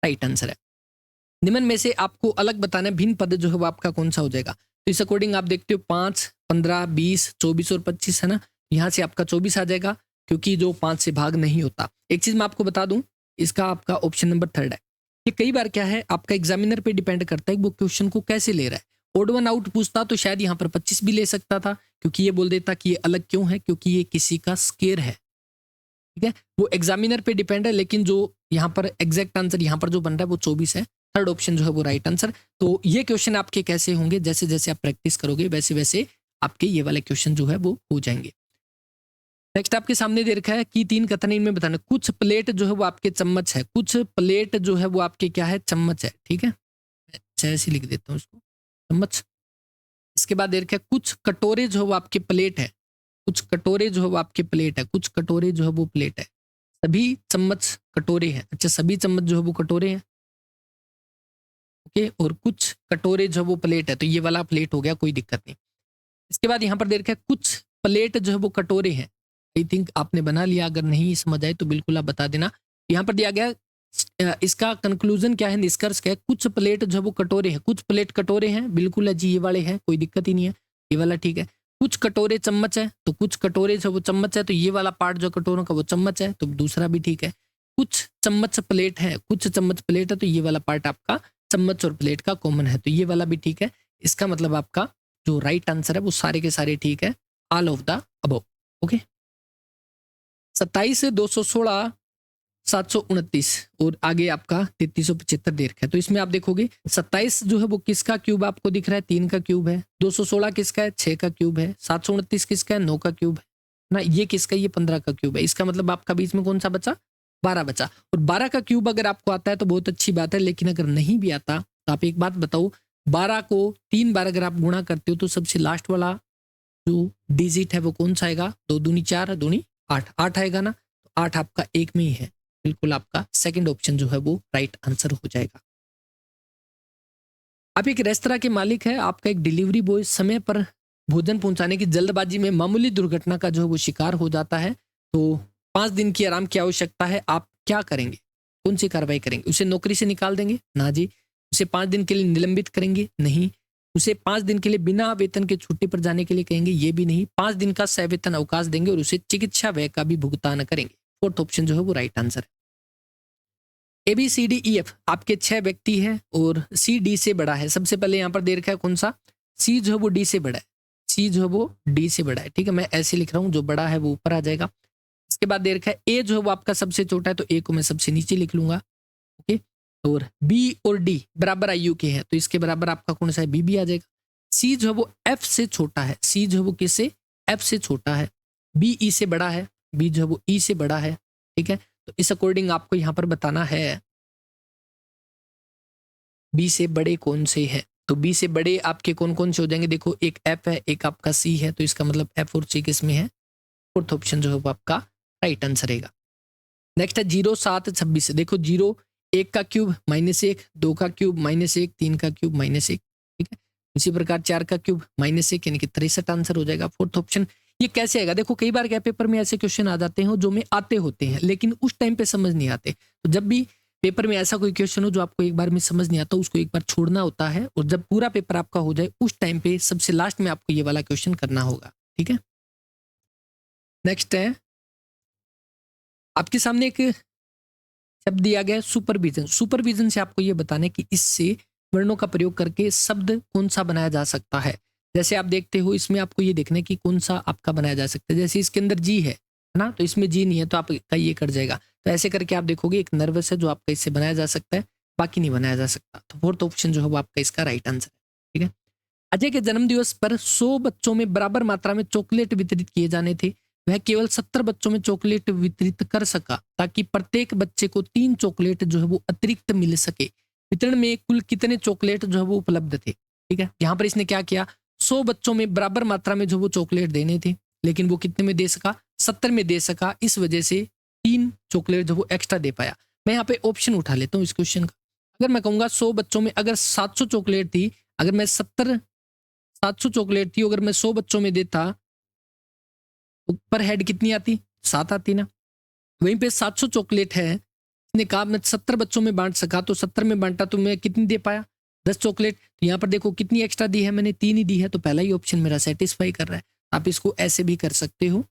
राइट आंसर है। निम्न में से आपको अलग बताना है, भिन्न पद जो है वो आपका कौन सा हो जाएगा, तो इस अकॉर्डिंग आप देखते हो 5, 15, 20, 24 और 25 है ना, यहाँ से आपका 24 आ जाएगा, क्योंकि जो 5 से भाग नहीं होता। एक चीज मैं आपको बता दूं, इसका आपका ऑप्शन नंबर 3 है। ये कई बार क्या है, आपका एग्जामिनर पे डिपेंड करता है वो क्वेश्चन को कैसे ले रहा है। ओड वन आउट पूछता तो शायद यहाँ पर 25 भी ले सकता था, क्योंकि ये बोल देता कि ये अलग क्यों है, क्योंकि ये किसी का स्केयर है। ठीक है, वो एग्जामिनर पे डिपेंड है, लेकिन जो यहाँ पर एग्जैक्ट आंसर यहाँ पर जो बन रहा है वो 24 है, थर्ड ऑप्शन जो है वो राइट आंसर। तो ये क्वेश्चन आपके कैसे होंगे, जैसे जैसे आप प्रैक्टिस करोगे वैसे वैसे आपके ये वाले क्वेश्चन जो है वो हो जाएंगे। नेक्स्ट आपके सामने दे रखा है कि 3 कथन इनमें बताना, कुछ प्लेट जो है वो आपके चम्मच है, कुछ प्लेट जो है वो आपके क्या है, चम्मच है। ठीक है, मैं ऐसे लिख देता हूँ इसको, चम्मच। इसके बाद दे रखा है कुछ कटोरे जो है वो आपके प्लेट है, कुछ कटोरे जो है वो आपके प्लेट है, कुछ कटोरे जो है वो प्लेट है, सभी चम्मच कटोरे हैं। अच्छा, सभी चम्मच जो है वो कटोरे हैं, ओके, और कुछ कटोरे जो है वो प्लेट है, तो ये वाला प्लेट हो गया, कोई दिक्कत नहीं। इसके बाद यहाँ पर दे रखा है कुछ प्लेट जो है वो कटोरे हैं। आई थिंक आपने बना लिया, अगर नहीं समझ आए तो बिल्कुल आप बता देना। यहाँ पर दिया गया इसका कंक्लूजन क्या है, निष्कर्ष क्या है, कुछ प्लेट जो है वो कटोरे हैं, कुछ प्लेट कटोरे हैं, बिल्कुल है जी, ये वाले हैं, कोई दिक्कत ही नहीं है, ये वाला ठीक है। कुछ कटोरे चम्मच है, तो कुछ कटोरे जो वो चम्मच है, तो ये वाला पार्ट जो कटोरों का वो चम्मच है, तो दूसरा भी ठीक है। कुछ चम्मच प्लेट है, कुछ चम्मच प्लेट है, तो ये वाला पार्ट आपका चम्मच और प्लेट का कॉमन है, तो ये वाला भी ठीक है। इसका मतलब आपका जो राइट आंसर है वो सारे के सारे ठीक है, all of the above. Okay, 27, 216, 729 और आगे आपका 3375 दे रखा है। तो इसमें आप देखोगे 27 जो है वो किसका क्यूब आपको दिख रहा है, 3 का क्यूब है। 216 किसका है, 6 का क्यूब है। 729 किसका है, 9 का क्यूब है ना। ये किसका, ये 15 का क्यूब है। इसका मतलब आपका बीच में कौन सा बचा, 12 बचा। और 12 का क्यूब अगर आपको आता है तो बहुत अच्छी बात है, लेकिन अगर नहीं भी आता तो आप एक बात बताओ, 12 को 3 बार अगर आप गुणा करते हो तो सबसे लास्ट वाला जो डिजिट है वो कौन सा आएगा, 2 दूनी 4 दूनी 8, 8 आएगा ना, तो 8 आपका एक में ही है, बिल्कुल आपका सेकंड ऑप्शन जो है वो राइट आंसर हो जाएगा। आप एक रेस्तरां के मालिक है, आपका एक डिलीवरी बॉय समय पर भोजन पहुंचाने की जल्दबाजी में मामूली दुर्घटना का जो है वो शिकार हो जाता है, तो 5 दिन की आराम की आवश्यकता है, आप क्या करेंगे, कौन सी कार्रवाई करेंगे? उसे नौकरी से निकाल देंगे? ना जी। उसे 5 दिन के लिए निलंबित करेंगे? नहीं। उसे 5 दिन के लिए बिना वेतन के छुट्टी पर जाने के लिए कहेंगे? ये भी नहीं। 5 दिन का सवेतन अवकाश देंगे और उसे चिकित्सा व्यय का भी भुगतान करेंगे। फोर्थ ऑप्शन जो है वो राइट आंसर है। ABCDEF आपके 6 व्यक्ति हैं और C D से बड़ा है। सबसे पहले यहाँ पर दे रखा है कौन सा, C जो है वो D से बड़ा है, C जो है वो D से बड़ा है, ठीक है, मैं ऐसे लिख रहा हूँ, जो बड़ा है वो ऊपर आ जाएगा। इसके बाद दे रखा है A जो है वो आपका सबसे छोटा है, तो A को मैं सबसे नीचे लिख लूंगा, ओके। और B और D बराबर आयु के हैं, तो इसके बराबर आपका कौन सा है, B भी आ जाएगा। C जो है वो F से छोटा है, C जो है वो किससे, F से छोटा है। B E से बड़ा है, B जो है वो E से बड़ा है, ठीक है। तो इस अकॉर्डिंग आपको यहाँ पर बताना है बी से बड़े कौन से हैं। तो बी से बड़े आपके कौन कौन से हो जाएंगे, देखो एक एफ है, एक आपका सी है, तो इसका मतलब एफ और सी किस में है, फोर्थ ऑप्शन जो है वो आपका राइट आंसर रहेगा। नेक्स्ट है 0 7 26, देखो 0 1 का क्यूब -1, 2 का क्यूब -1, 3 का क्यूब -1, ठीक है। इसी प्रकार 4 का क्यूब -1 यानी कि 63 आंसर हो जाएगा, फोर्थ ऑप्शन। ये कैसे आएगा, देखो कई बार क्या पेपर में ऐसे क्वेश्चन आ जाते हैं जो में आते होते हैं लेकिन उस टाइम पे समझ नहीं आते, तो जब भी पेपर में ऐसा कोई क्वेश्चन हो जो आपको एक बार में समझ नहीं आता, उसको एक बार छोड़ना होता है, और जब पूरा पेपर आपका हो जाए उस टाइम पे सबसे लास्ट में आपको ये वाला क्वेश्चन करना होगा, ठीक है। नेक्स्ट है आपके सामने एक शब्द दिया गया है सुपरविजन। सुपरविजन से आपको ये बताना है कि इससे वर्णों का प्रयोग करके शब्द कौन सा बनाया जा सकता है। जैसे आप देखते हो इसमें आपको ये देखना है कि कौन सा आपका बनाया जा सकता है। जैसे इसके अंदर जी है ना, तो इसमें जी नहीं है, तो आपका ये कट जाएगा। तो ऐसे करके आप देखोगे एक नर्वस है जो आपका इससे बनाया जा सकता है, बाकी नहीं बनाया जा सकता। तो फोर्थ ऑप्शन जो है वो आपका इसका राइट आंसर है, ठीक है। अजय के जन्मदिवस पर 100 बच्चों में बराबर मात्रा में चॉकलेट वितरित किए जाने थे, वह केवल 70 बच्चों में चॉकलेट वितरित कर सका ताकि प्रत्येक बच्चे को 3 चॉकलेट जो है वो अतिरिक्त मिल सके। वितरण में कुल कितने चॉकलेट जो है वो उपलब्ध थे, ठीक है। यहाँ पर इसने क्या किया, 100 बच्चों में बराबर मात्रा में जो वो चॉकलेट देने थे, लेकिन वो कितने में दे सका, 70 में दे सका, इस वजह से 3 चॉकलेट जो वो एक्स्ट्रा दे पाया। मैं यहाँ पे ऑप्शन उठा लेता हूँ इस क्वेश्चन का। अगर मैं कहूँगा 100 बच्चों में अगर 700 चॉकलेट थी, अगर मैं 700 चॉकलेट थी, अगर मैं 100 बच्चों में देता तो पर हेड कितनी आती, 7 आती ना। वहीं पे 700 चॉकलेट है, इसने कहा मैं 70 बच्चों में बांट सका, तो 70 में बांटा तो मैं कितनी दे पाया, 10 चॉकलेट। तो यहाँ पर देखो कितनी एक्स्ट्रा दी है मैंने, 3 ही दी है, तो पहला ही ऑप्शन मेरा सेटिस्फाई कर रहा है। आप इसको ऐसे भी कर सकते हो,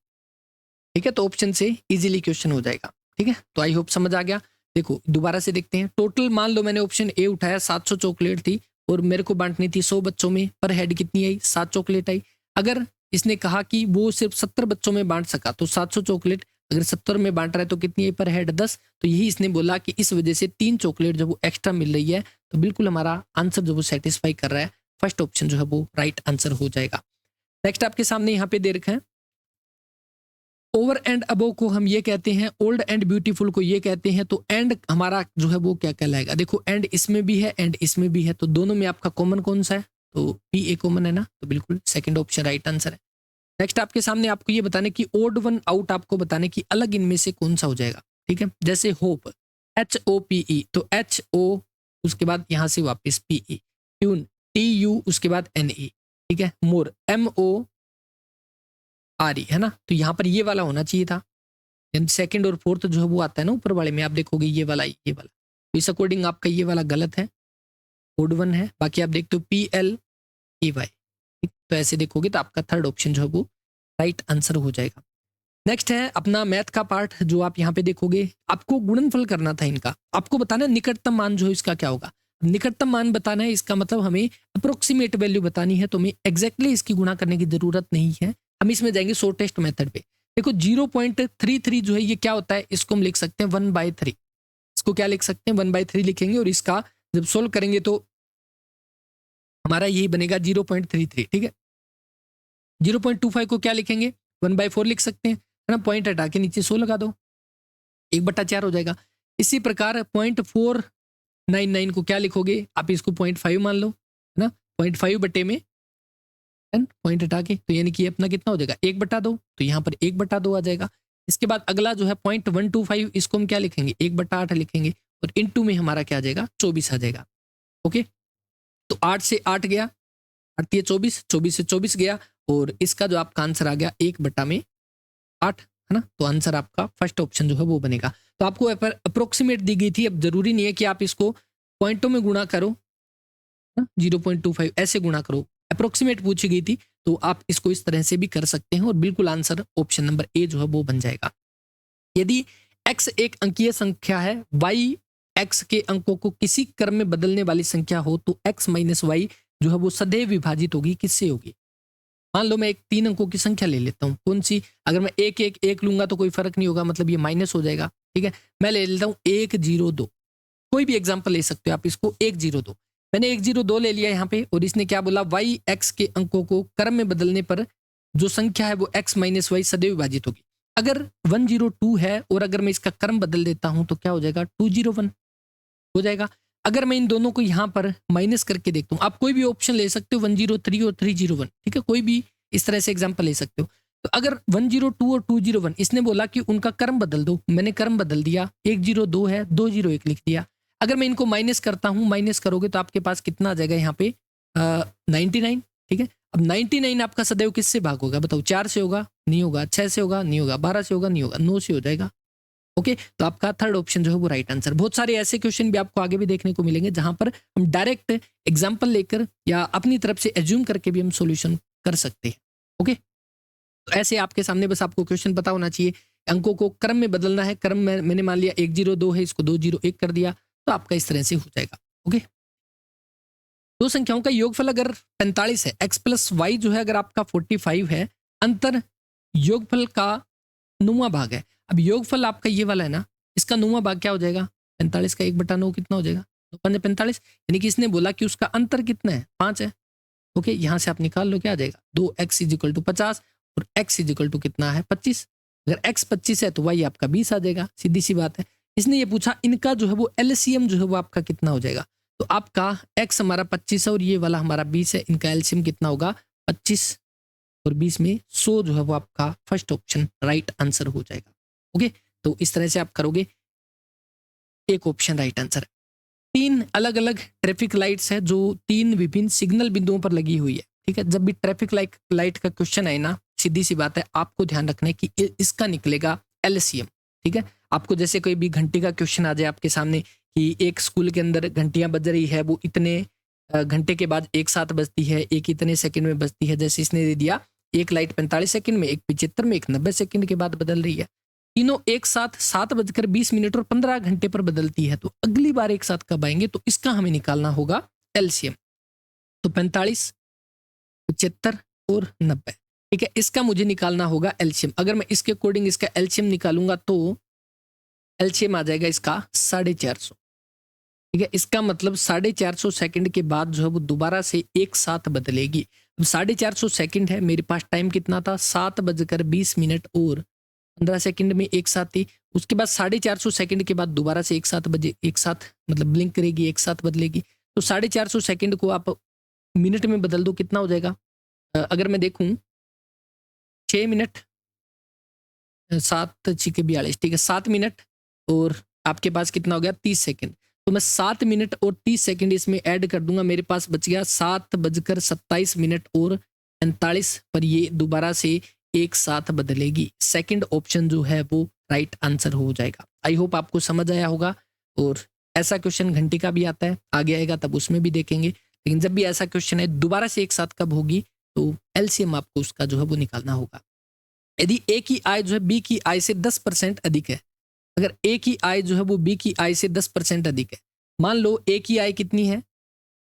ठीक है। तो ऑप्शन से इजीली क्वेश्चन हो जाएगा, ठीक है। तो आई होप समझ आ गया। देखो दोबारा से देखते हैं, टोटल मान लो मैंने ऑप्शन ए उठाया, 700 चॉकलेट थी और मेरे को बांटनी थी 100 बच्चों में, पर हेड कितनी आई, 7 चॉकलेट आई। अगर इसने कहा कि वो सिर्फ 70 बच्चों में बांट सका, तो 700 चॉकलेट अगर 70 में बांट रहा है तो कितनी आई पर हेड, 10। तो यही इसने बोला कि इस वजह से 3 चॉकलेट जब वो एक्स्ट्रा मिल रही है, तो बिल्कुल हमारा आंसर जो वो सेटिस्फाई कर रहा है, फर्स्ट ऑप्शन जो है वो राइट आंसर हो जाएगा। नेक्स्ट आपके सामने यहाँ पे दे रखा है ओवर एंड अबो को हम ये कहते हैं, ओल्ड एंड ब्यूटीफुल को ये कहते हैं, तो एंड हमारा जो है वो क्या कहलाएगा। देखो एंड इसमें भी है एंड इसमें भी है, तो दोनों में आपका कॉमन कौन सा है, तो पी ए कॉमन है ना, तो बिल्कुल सेकंड ऑप्शन राइट आंसर है। नेक्स्ट आपके सामने आपको ये बताने की ओड वन आउट आपको बताने की अलग इनमें से कौन सा हो जाएगा, ठीक है। जैसे होप HOPE, तो HO उसके बाद यहाँ से वापस PE, ट्यून TU उसके बाद NE, ठीक है। मोर MORE है ना, तो यहाँ पर ये वाला होना चाहिए था। सेकंड और फोर्थ जो है वो आता है ना ऊपर वाले में, आप देखोगे ये वाला ये वाला, तो इस अकॉर्डिंग आपका ये वाला गलत है, ओड वन है। बाकी आप देखते हो PLEY, तो ऐसे देखोगे तो आपका थर्ड ऑप्शन जो है वो राइट आंसर हो जाएगा। नेक्स्ट है अपना मैथ का पार्ट, जो आप यहाँ पे देखोगे, आपको गुणनफल करना था इनका, आपको बताना है निकटतम मान जो है इसका क्या होगा। निकटतम मान बताना है, इसका मतलब हमें अप्रोक्सीमेट वैल्यू बतानी है, तो हमें एग्जैक्टली इसकी गुणा करने की जरूरत नहीं है, हम इसमें जाएंगे शॉर्टेस्ट मेथड पे। देखो 0.33 जो है ये क्या होता है, इसको हम लिख सकते हैं 1/3, इसको क्या लिख सकते हैं 1/3 लिखेंगे, और इसका जब सोल्व करेंगे तो हमारा यही बनेगा 0.33, ठीक है। 0.25 को क्या लिखेंगे 1/4 लिख सकते हैं, है ना, पॉइंट हटा के नीचे 100 लगा दो, 1/4 हो जाएगा। इसी प्रकार 0.499 को क्या लिखोगे, आप इसको 0.5 मान लो, है ना, 0.5 बटे में 10 पॉइंट हटा के, तो यानी कि ये अपना कितना हो जाएगा 1/2, तो यहाँ पर 1/2 आ जाएगा। इसके बाद अगला जो है 0.125, इसको हम क्या लिखेंगे 1/8 लिखेंगे, और इनटू में हमारा क्या आ जाएगा 24 आ जाएगा। ओके, तो 8 से 8 गया, 8 ये 24, 24 से 24 गया, और इसका जो आपका आंसर आ गया 1/8, है ना। तो आंसर आपका फर्स्ट ऑप्शन जो है वो बनेगा। तो आपको अप्रोक्सीमेट दी गई थी, अब जरूरी नहीं है कि आप इसको पॉइंटों में गुणा करो, 0.25 ऐसे गुणा करो, अप्रोक्सीमेट पूछी गई थी, तो आप इसको इस तरह से भी कर सकते हैं और बिल्कुल आंसर ऑप्शन नंबर ए जो है वो बन जाएगा। यदि x एक अंकीय संख्या है, y x के अंकों को किसी क्रम में बदलने वाली संख्या हो, तो x माइनस वाई जो है वो सदैव विभाजित होगी, किससे होगी। मान लो मैं एक 3 अंकों की संख्या ले लेता हूँ, कौन सी, अगर मैं 1 1 1 लूंगा तो कोई फर्क नहीं होगा, मतलब ये माइनस हो जाएगा, ठीक है। मैं ले लेता हूँ 1 0 2, कोई भी एग्जाम्पल ले सकते हो आप इसको, 1 0 2, मैंने 1 0 2 ले लिया यहाँ पे, और इसने क्या बोला, y x के अंकों को क्रम में बदलने पर जो संख्या है वो x माइनस वाई सदैव विभाजित होगी। अगर 102 है और अगर मैं इसका क्रम बदल देता हूं तो क्या हो जाएगा 201 हो जाएगा। अगर मैं इन दोनों को यहां पर माइनस करके देखता हूं, आप कोई भी ऑप्शन ले सकते हो 103 और 301, ठीक है, कोई भी इस तरह से एग्जांपल ले सकते हो। तो अगर 102 और 201 इसने बोला कि उनका क्रम बदल दो, मैंने क्रम बदल दिया, 102 है 201 लिख दिया। अगर मैं इनको माइनस करता हूं, माइनस करोगे तो आपके पास कितना आ जाएगा यहाँ पे 99, ठीक है। अब 99 आपका सदैव किससे भाग होगा बताओ, 4 से होगा नहीं होगा, 6 से होगा नहीं होगा, 12 से होगा नहीं होगा, 9 से हो जाएगा। ओके, तो आपका थर्ड ऑप्शन जो है वो राइट आंसर। बहुत सारे ऐसे क्वेश्चन भी आपको आगे भी देखने को मिलेंगे जहां पर हम डायरेक्ट एग्जांपल लेकर या अपनी तरफ से एज्यूम करके भी हम सॉल्यूशन कर सकते हैं। ओके, तो ऐसे आपके सामने बस आपको क्वेश्चन पता होना चाहिए, अंकों को क्रम में बदलना है, क्रम में मैंने मान लिया 102 है, इसको 201 कर दिया, तो आपका इस तरह से हो जाएगा। ओके, दो संख्याओं का योगफल अगर 45 है, x प्लस वाई जो है अगर आपका 45 है, अंतर योगफल का नुमा भाग है। अब योगफल आपका ये वाला है ना, इसका नुमा भाग क्या हो जाएगा 45 का 1/9 कितना हो जाएगा 45, यानी कि इसने बोला कि उसका अंतर कितना है 5 है। ओके, यहां से आप निकाल लो क्या आ जाएगा 2x = 50 और x = कितना है 25। अगर x 25 है तो y आपका 20 आ जाएगा, सीधी सी बात है। इसने ये पूछा इनका जो है वो एलसीएम जो है वो आपका कितना हो जाएगा, तो आपका x हमारा 25 है और ये वाला हमारा 20 है, इनका एलसीएम कितना होगा 25 और 20 में 100 जो है वो आपका फर्स्ट ऑप्शन राइट आंसर हो जाएगा। ओके, तो इस तरह से आप करोगे, एक ऑप्शन राइट आंसर। 3 अलग अलग ट्रैफिक लाइट्स है जो 3 विभिन्न सिग्नल बिंदुओं पर लगी हुई है, ठीक है। जब भी ट्रैफिक लाइट का क्वेश्चन आए ना, सीधी सी बात है, आपको ध्यान रखना है कि इसका निकलेगा एलसीएम, ठीक है। आपको जैसे कोई भी घंटी का क्वेश्चन आ जाए आपके सामने कि एक स्कूल के अंदर घंटियां बज रही है, वो इतने घंटे के बाद एक साथ बजती है, एक इतने सेकंड में बजती है, जैसे इसने दे दिया एक लाइट 45 सेकंड में, एक 75 में, एक 90 सेकंड के बाद बदल रही है, तीनों एक साथ 7:20 और 15 घंटे पर बदलती है, तो अगली बार एक साथ कब आएंगे, तो इसका हमें निकालना होगा एलसीएम। तो 45, 75 और 90, ठीक है, इसका मुझे निकालना होगा एलसीएम। अगर मैं इसके अकॉर्डिंग इसका एलसीएम निकालूंगा तो एलसीएम आ जाएगा इसका 450, ठीक है। इसका मतलब 450 सेकंड के बाद जो है वो दोबारा से एक साथ बदलेगी। अब 450 सेकंड है, मेरे पास टाइम कितना था 7:20 और 15 सेकंड में एक साथ थी। उसके बाद 450 सेकंड के बाद दोबारा से एक साथ मतलब ब्लिंक करेगी, एक साथ बदलेगी। तो 450 सेकंड को आप मिनट में बदल दो, कितना हो जाएगा, अगर मैं देखूं 6 मिनट 7 6 42, ठीक है, 7 मिनट और आपके पास कितना हो गया 30 सेकंड। तो मैं 7 मिनट और 30 सेकंड इसमें ऐड कर दूंगा, मेरे पास बच गया 7:27 और 45 पर ये दोबारा से एक साथ बदलेगी। सेकंड ऑप्शन जो है वो राइट आंसर हो जाएगा। आई होप आपको समझ आया होगा। और ऐसा क्वेश्चन घंटे का भी आता है, आगे आएगा तब उसमें भी देखेंगे, लेकिन जब भी ऐसा क्वेश्चन है दोबारा से एक साथ कब होगी, तो एलसीएम आपको उसका जो है वो निकालना होगा। यदि ए की आय जो है बी की आय से 10% अधिक है, अगर ए की आय जो है वो बी की आय से 10% अधिक है, मान लो ए की आय कितनी है,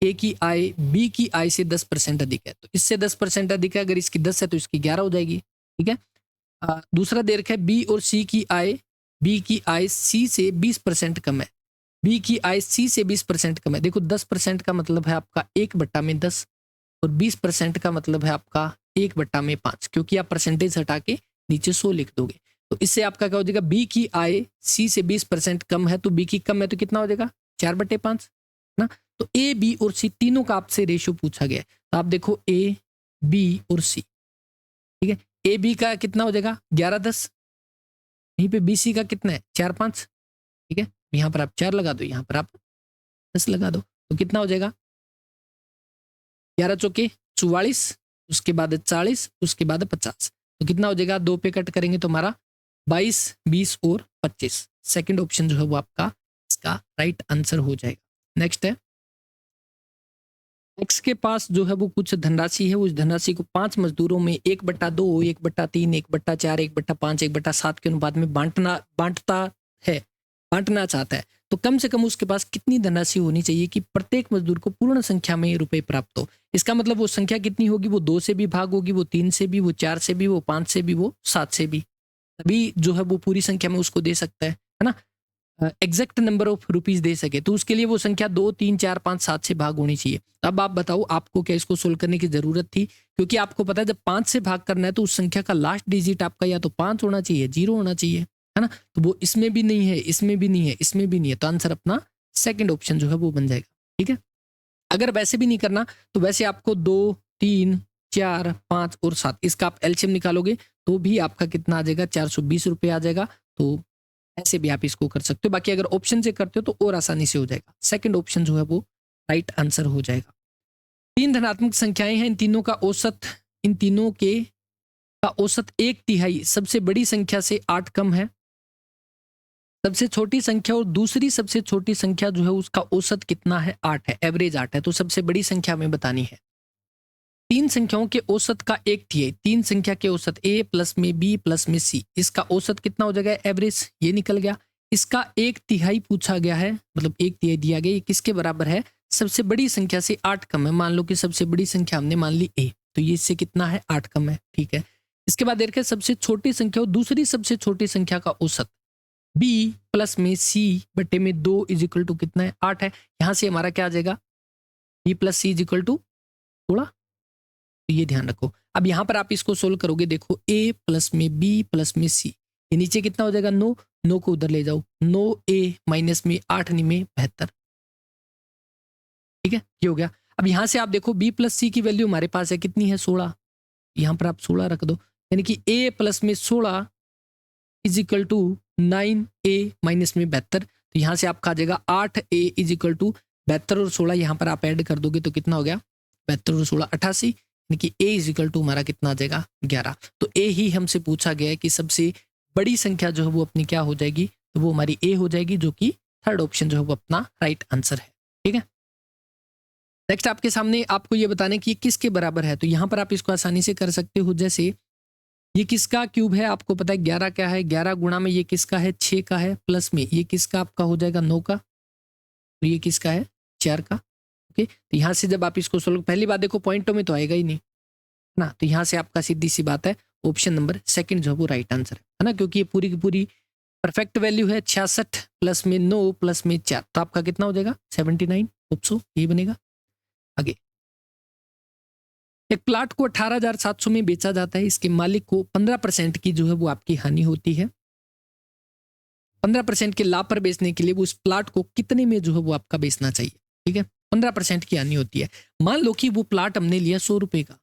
ए की आय बी की आय से 10% अधिक है, तो इससे 10% अधिक है, अगर इसकी 10 है तो इसकी 11 हो जाएगी, ठीक है। दूसरा दे रखा है बी और सी की आय, बी की आय सी से 20% कम है, बी की आय सी से 20% कम है। देखो 10% का मतलब है आपका 1/10 और 20% का मतलब है आपका 1/5, क्योंकि आप परसेंटेज हटा के नीचे 100 लिख दोगे। तो इससे आपका क्या हो जाएगा, बी की आय सी से 20% कम है, तो बी की कम है तो कितना हो जाएगा 4/5 ना। तो ए बी और सी तीनों का आपसे रेशियो पूछा गया है, तो आप देखो ए बी और सी। ठीक है, ए बी का कितना हो जाएगा 11 10, यहीं पे बी सी का कितना है 4 5। ठीक है, यहाँ पर आप 4 लगा दो, यहाँ पर आप 10 लगा दो, तो कितना हो जाएगा 11 चौके 44, उसके बाद 40, उसके बाद 50, तो कितना हो जाएगा 2 पे कट करेंगे तो हमारा 22 20 और 25। सेकंड ऑप्शन जो है वो आपका इसका राइट आंसर हो जाएगा। नेक्स्ट है, एक्स के पास जो है वो कुछ धनराशि है, उस धनराशि को 5 मजदूरों में 1/2, 1/3, 1/4, 1/5, 1/7 के अनुपात में बांटना चाहता है, तो कम से कम उसके पास कितनी धनराशि होनी चाहिए कि प्रत्येक मजदूर को पूर्ण संख्या में रुपए प्राप्त हो। इसका मतलब वो संख्या कितनी होगी, वो 2 से भी भाग होगी, वो 3 से भी, वो 4 से भी, वो 5 से भी, वो 7 से भी, तभी जो है वो पूरी संख्या में उसको दे सकता है ना, एग्जैक्ट नंबर ऑफ रुपीज दे सके। तो उसके लिए वो संख्या 2 3 4 5 7 से भाग होनी चाहिए। अब आप बताओ आपको क्या इसको सोल्व करने की जरूरत थी, क्योंकि आपको पता है जब 5 से भाग करना है तो उस संख्या का लास्ट डिजिट आपका या तो 5 होना चाहिए, 0 होना चाहिए, है ना। तो वो इसमें भी नहीं है, इसमें भी नहीं है, इसमें भी नहीं है, तो आंसर अपना सेकंड ऑप्शन जो है वो बन जाएगा। ठीक है, अगर वैसे भी नहीं करना तो वैसे आपको 2 3 4 5 और 7 इसका आप एलसीएम निकालोगे तो भी आपका कितना आ जाएगा 420 रुपये आ जाएगा। तो ऐसे भी आप इसको कर सकते हो, बाकी अगर ऑप्शन से करते हो तो और आसानी से हो जाएगा। सेकंड ऑप्शन जो है वो राइट आंसर हो जाएगा। 3 धनात्मक संख्याएं हैं, इन तीनों के का औसत 1/3 सबसे बड़ी संख्या से 8 कम है। सबसे छोटी संख्या और दूसरी सबसे छोटी संख्या जो है उसका औसत कितना है 8 है, एवरेज 8 है, तो सबसे बड़ी संख्या हमें बतानी है। 3 संख्याओं के औसत का 1/3, 3 संख्या के औसत a प्लस में b प्लस में c, इसका औसत कितना हो जाएगा एवरेज, ये निकल गया। इसका 1/3 पूछा गया है, मतलब 1/3 दिया गया, ये किसके बराबर है, सबसे बड़ी संख्या से 8 कम है। मान लो कि सबसे बड़ी संख्या हमने मान ली a, तो ये इससे कितना है 8 कम है। ठीक है, इसके बाद देखिए सबसे छोटी संख्या और दूसरी सबसे छोटी संख्या का औसत b प्लस में c बटे में 2 इज इक्वल टू कितना है 8 है। यहाँ से हमारा क्या आ जाएगा b plus c is equal to 16, तो ये ध्यान रखो। अब यहां पर आप इसको सोल्व करोगे, देखो a प्लस में b प्लस में c, ये नीचे कितना हो जाएगा 9, 9 को उधर ले जाओ, 9a माइनस में 8 में 72। ठीक है, ये हो गया। अब यहां से आप देखो b प्लस c की वैल्यू हमारे पास है कितनी है 16, यहां पर आप 16 रख दो, यानी कि a प्लस में 16 is equal to 9a minus में 72। तो यहां से आपका आ जाएगा 8a इज इक्वल टू 72 और 16 यहां पर आप ऐड कर दोगे तो कितना हो गया 72 और 16 88, यानी कि a इज इक्वल टू हमारा कितना आ जाएगा 11। तो a ही हमसे पूछा गया है कि सबसे बड़ी संख्या जो है वो अपनी क्या हो जाएगी, तो वो हमारी a हो जाएगी, जो कि थर्ड ऑप्शन जो है वो अपना राइट आंसर है। ठीक है, नेक्स्ट आपके सामने आपको ये बताने कि ये किसके बराबर है, तो यहां पर आप इसको आसानी से कर सकते हो। जैसे ये किसका क्यूब है, आपको पता है 11 क्या है, 11 गुणा में ये किसका है 6 का है, प्लस में ये किसका आपका हो जाएगा 9 का, तो ये किसका है 4 का। ओके, तो यहाँ से जब आप इसको सोल्व, पहली बात देखो पॉइंटों में तो आएगा ही नहीं ना, तो यहाँ से आपका सीधी सी बात है ऑप्शन नंबर सेकंड जो है वो राइट आंसर है ना, क्योंकि ये पूरी की पूरी परफेक्ट वैल्यू है 66 प्लस में 9 प्लस में 4, तो आपका कितना हो जाएगा 79, ऑप्शन ये बनेगा। आगे, एक प्लाट को 18,700 में बेचा जाता है, इसके मालिक को 15% की जो है वो आपकी हानि होती है। 15% के लाभ पर बेचने के लिए वो उस प्लाट को कितने में जो है वो आपका बेचना चाहिए। ठीक है, 15% की हानि होती है। मान लो कि वो प्लाट हमने लिया 100 रुपए का,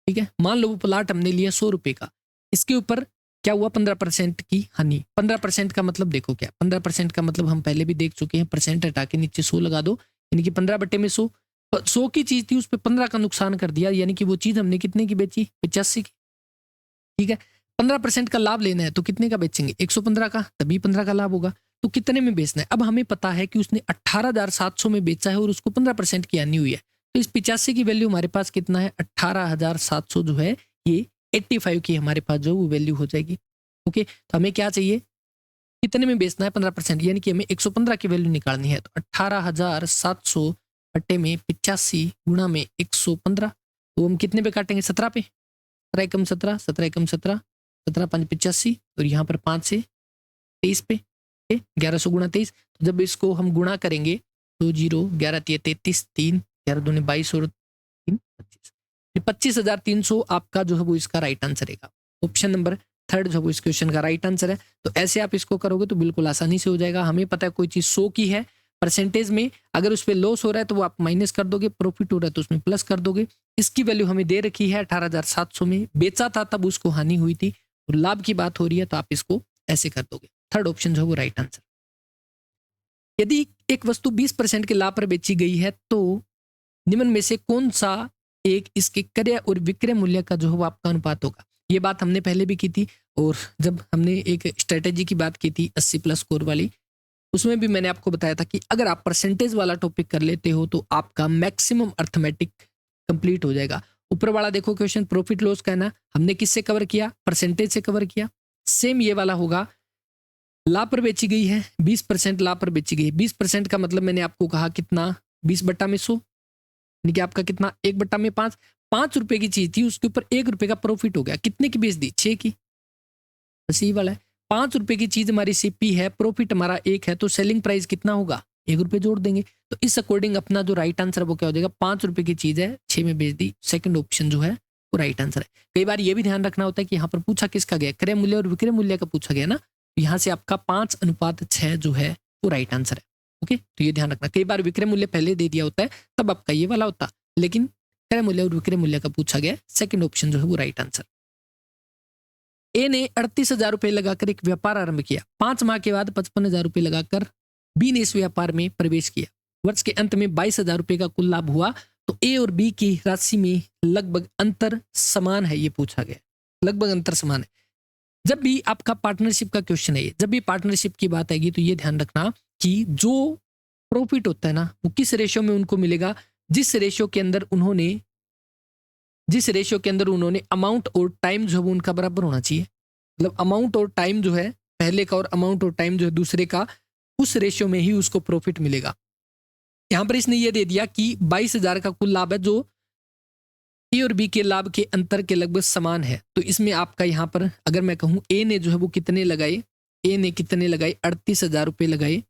ठीक है, मान लो वो प्लाट हमने लिया 100 रुपए का, इसके ऊपर क्या हुआ 15% की हानि। 15% का मतलब देखो क्या, 15% का मतलब हम पहले भी देख चुके हैं, परसेंट हटा के नीचे 100 लगा दो, यानी कि 15 बटे में 100, 100 की चीज थी उस पर 15 का नुकसान कर दिया, यानी कि वो चीज हमने कितने की बेची 85 की। ठीक है, 15% का लाभ लेना है तो कितने का बेचेंगे 115 का, तभी 15 का लाभ होगा। तो कितने में बेचना है, अब हमें पता है कि उसने 18,700 में बेचा है और उसको 15% की हानि हुई है, तो इस 85 की वैल्यू हमारे पास कितना है 18,700 जो है ये 85 की हमारे पास जो वो वैल्यू हो जाएगी। ओके, तो हमें क्या चाहिए, कितने में बेचना है 15%, यानी कि हमें 115 की वैल्यू निकालनी है। तो 18,700 बटे में 85 गुणा में 115, तो हम कितने पे काटेंगे 17 पे, 17 एकम 17, 17 एकम 17, 17 5 85, और यहाँ पर 5 से 23 पे 1100 गुणा 23, तो जब इसको हम गुणा करेंगे तो 0 11 33 3 11 दूनी 22 और 3 25, 25,300 आपका जो है वो इसका राइट आंसर रहेगा। ऑप्शन नंबर थर्ड जो है वो इस क्वेश्चन का राइट आंसर है। तो ऐसे आप इसको करोगे तो बिल्कुल आसानी से हो जाएगा। हमें पता है कोई चीज 100 की है, परसेंटेज में अगर उस पर लॉस हो रहा है तो वो आप माइनस कर दोगे, प्रॉफिट हो रहा है तो उसमें प्लस कर दोगे। इसकी वैल्यू हमें दे रखी है 18,700 में, बेचा था तब उसको हानि हुई थी, और लाभ की बात हो रही है तो आप इसको ऐसे कर दोगे। थर्ड ऑप्शन जो है वो राइट आंसर। यदि एक वस्तु 20% के लाभ पर बेची गई है तो निम्न में से कौन सा एक इसके क्रय और विक्रय मूल्य का जो है वो आपका अनुपात होगा। ये बात हमने पहले भी की थी, और जब हमने एक स्ट्रेटेजी की बात की थी 80+ स्कोर वाली, उसमें भी मैंने आपको बताया था कि अगर आप परसेंटेज वाला टॉपिक कर लेते हो तो आपका मैक्सिमम अर्थमेटिक कंप्लीट हो जाएगा। ऊपर वाला देखो क्वेश्चन प्रॉफिट लॉस का है ना, हमने किससे कवर किया, परसेंटेज से कवर किया। सेम ये वाला होगा, लाभ पर बेची गई है 20% लाभ पर बेची गई है। 20% का मतलब मैंने आपको कहा कितना, 20/100, यानी कि आपका कितना 1/5। 5 रुपए की चीज थी, उसके ऊपर 1 रुपए का प्रॉफिट हो गया, कितने की बेच दी, 6 की। बस यही वाला है, 5 रुपए की चीज हमारी सीपी है, प्रॉफिट हमारा 1 है, तो सेलिंग प्राइस कितना होगा, 1 रुपए जोड़ देंगे। तो इस अकॉर्डिंग अपना जो राइट आंसर वो क्या हो जाएगा, 5 रुपए की चीज है 6 में बेच दी, सेकंड ऑप्शन जो है वो राइट आंसर है। कई बार ये भी ध्यान रखना होता है कि यहाँ पर पूछा किसका गया, क्रय मूल्य और विक्रय मूल्य का पूछा गया ना, तो यहाँ से आपका 5:6 जो है वो राइट आंसर है। ओके, तो ये ध्यान रखना, कई बार विक्रय मूल्य पहले दे दिया होता है तब आपका ये वाला होता, लेकिन क्रय मूल्य और विक्रय मूल्य का पूछा गया, सेकंड ऑप्शन जो है वो राइट आंसर। ए ने 38,000 रुपए लगाकर एक व्यापार आरंभ किया। 5 माह के बाद 55,000 रुपए लगाकर बी ने इस व्यापार में प्रवेश किया। वर्ष के अंत में 22,000 रुपए का कुल लाभ हुआ, तो ए और बी की राशि में लगभग अंतर समान है, ये पूछा गया, लगभग अंतर समान है। जब भी आपका पार्टनरशिप का क्वेश्चन है, जब भी पार्टनरशिप की बात आएगी तो ये ध्यान रखना कि जो प्रॉफिट होता है ना वो किस रेशियो में उनको मिलेगा, जिस रेशियो के अंदर उन्होंने अमाउंट और टाइम जो है वो उनका बराबर होना चाहिए। मतलब अमाउंट और टाइम जो है पहले का और अमाउंट और टाइम जो है दूसरे का, उस रेशियो में ही उसको प्रॉफिट मिलेगा। यहां पर इसने ये दे दिया कि 22,000 का कुल लाभ है जो ए और बी के लाभ के अंतर के लगभग समान है। तो इसमें आपका यहाँ पर अगर मैं कहूँ ए ने जो है वो कितने लगाए, ए ने कितने लगाए, 38,000 रुपये लगाए,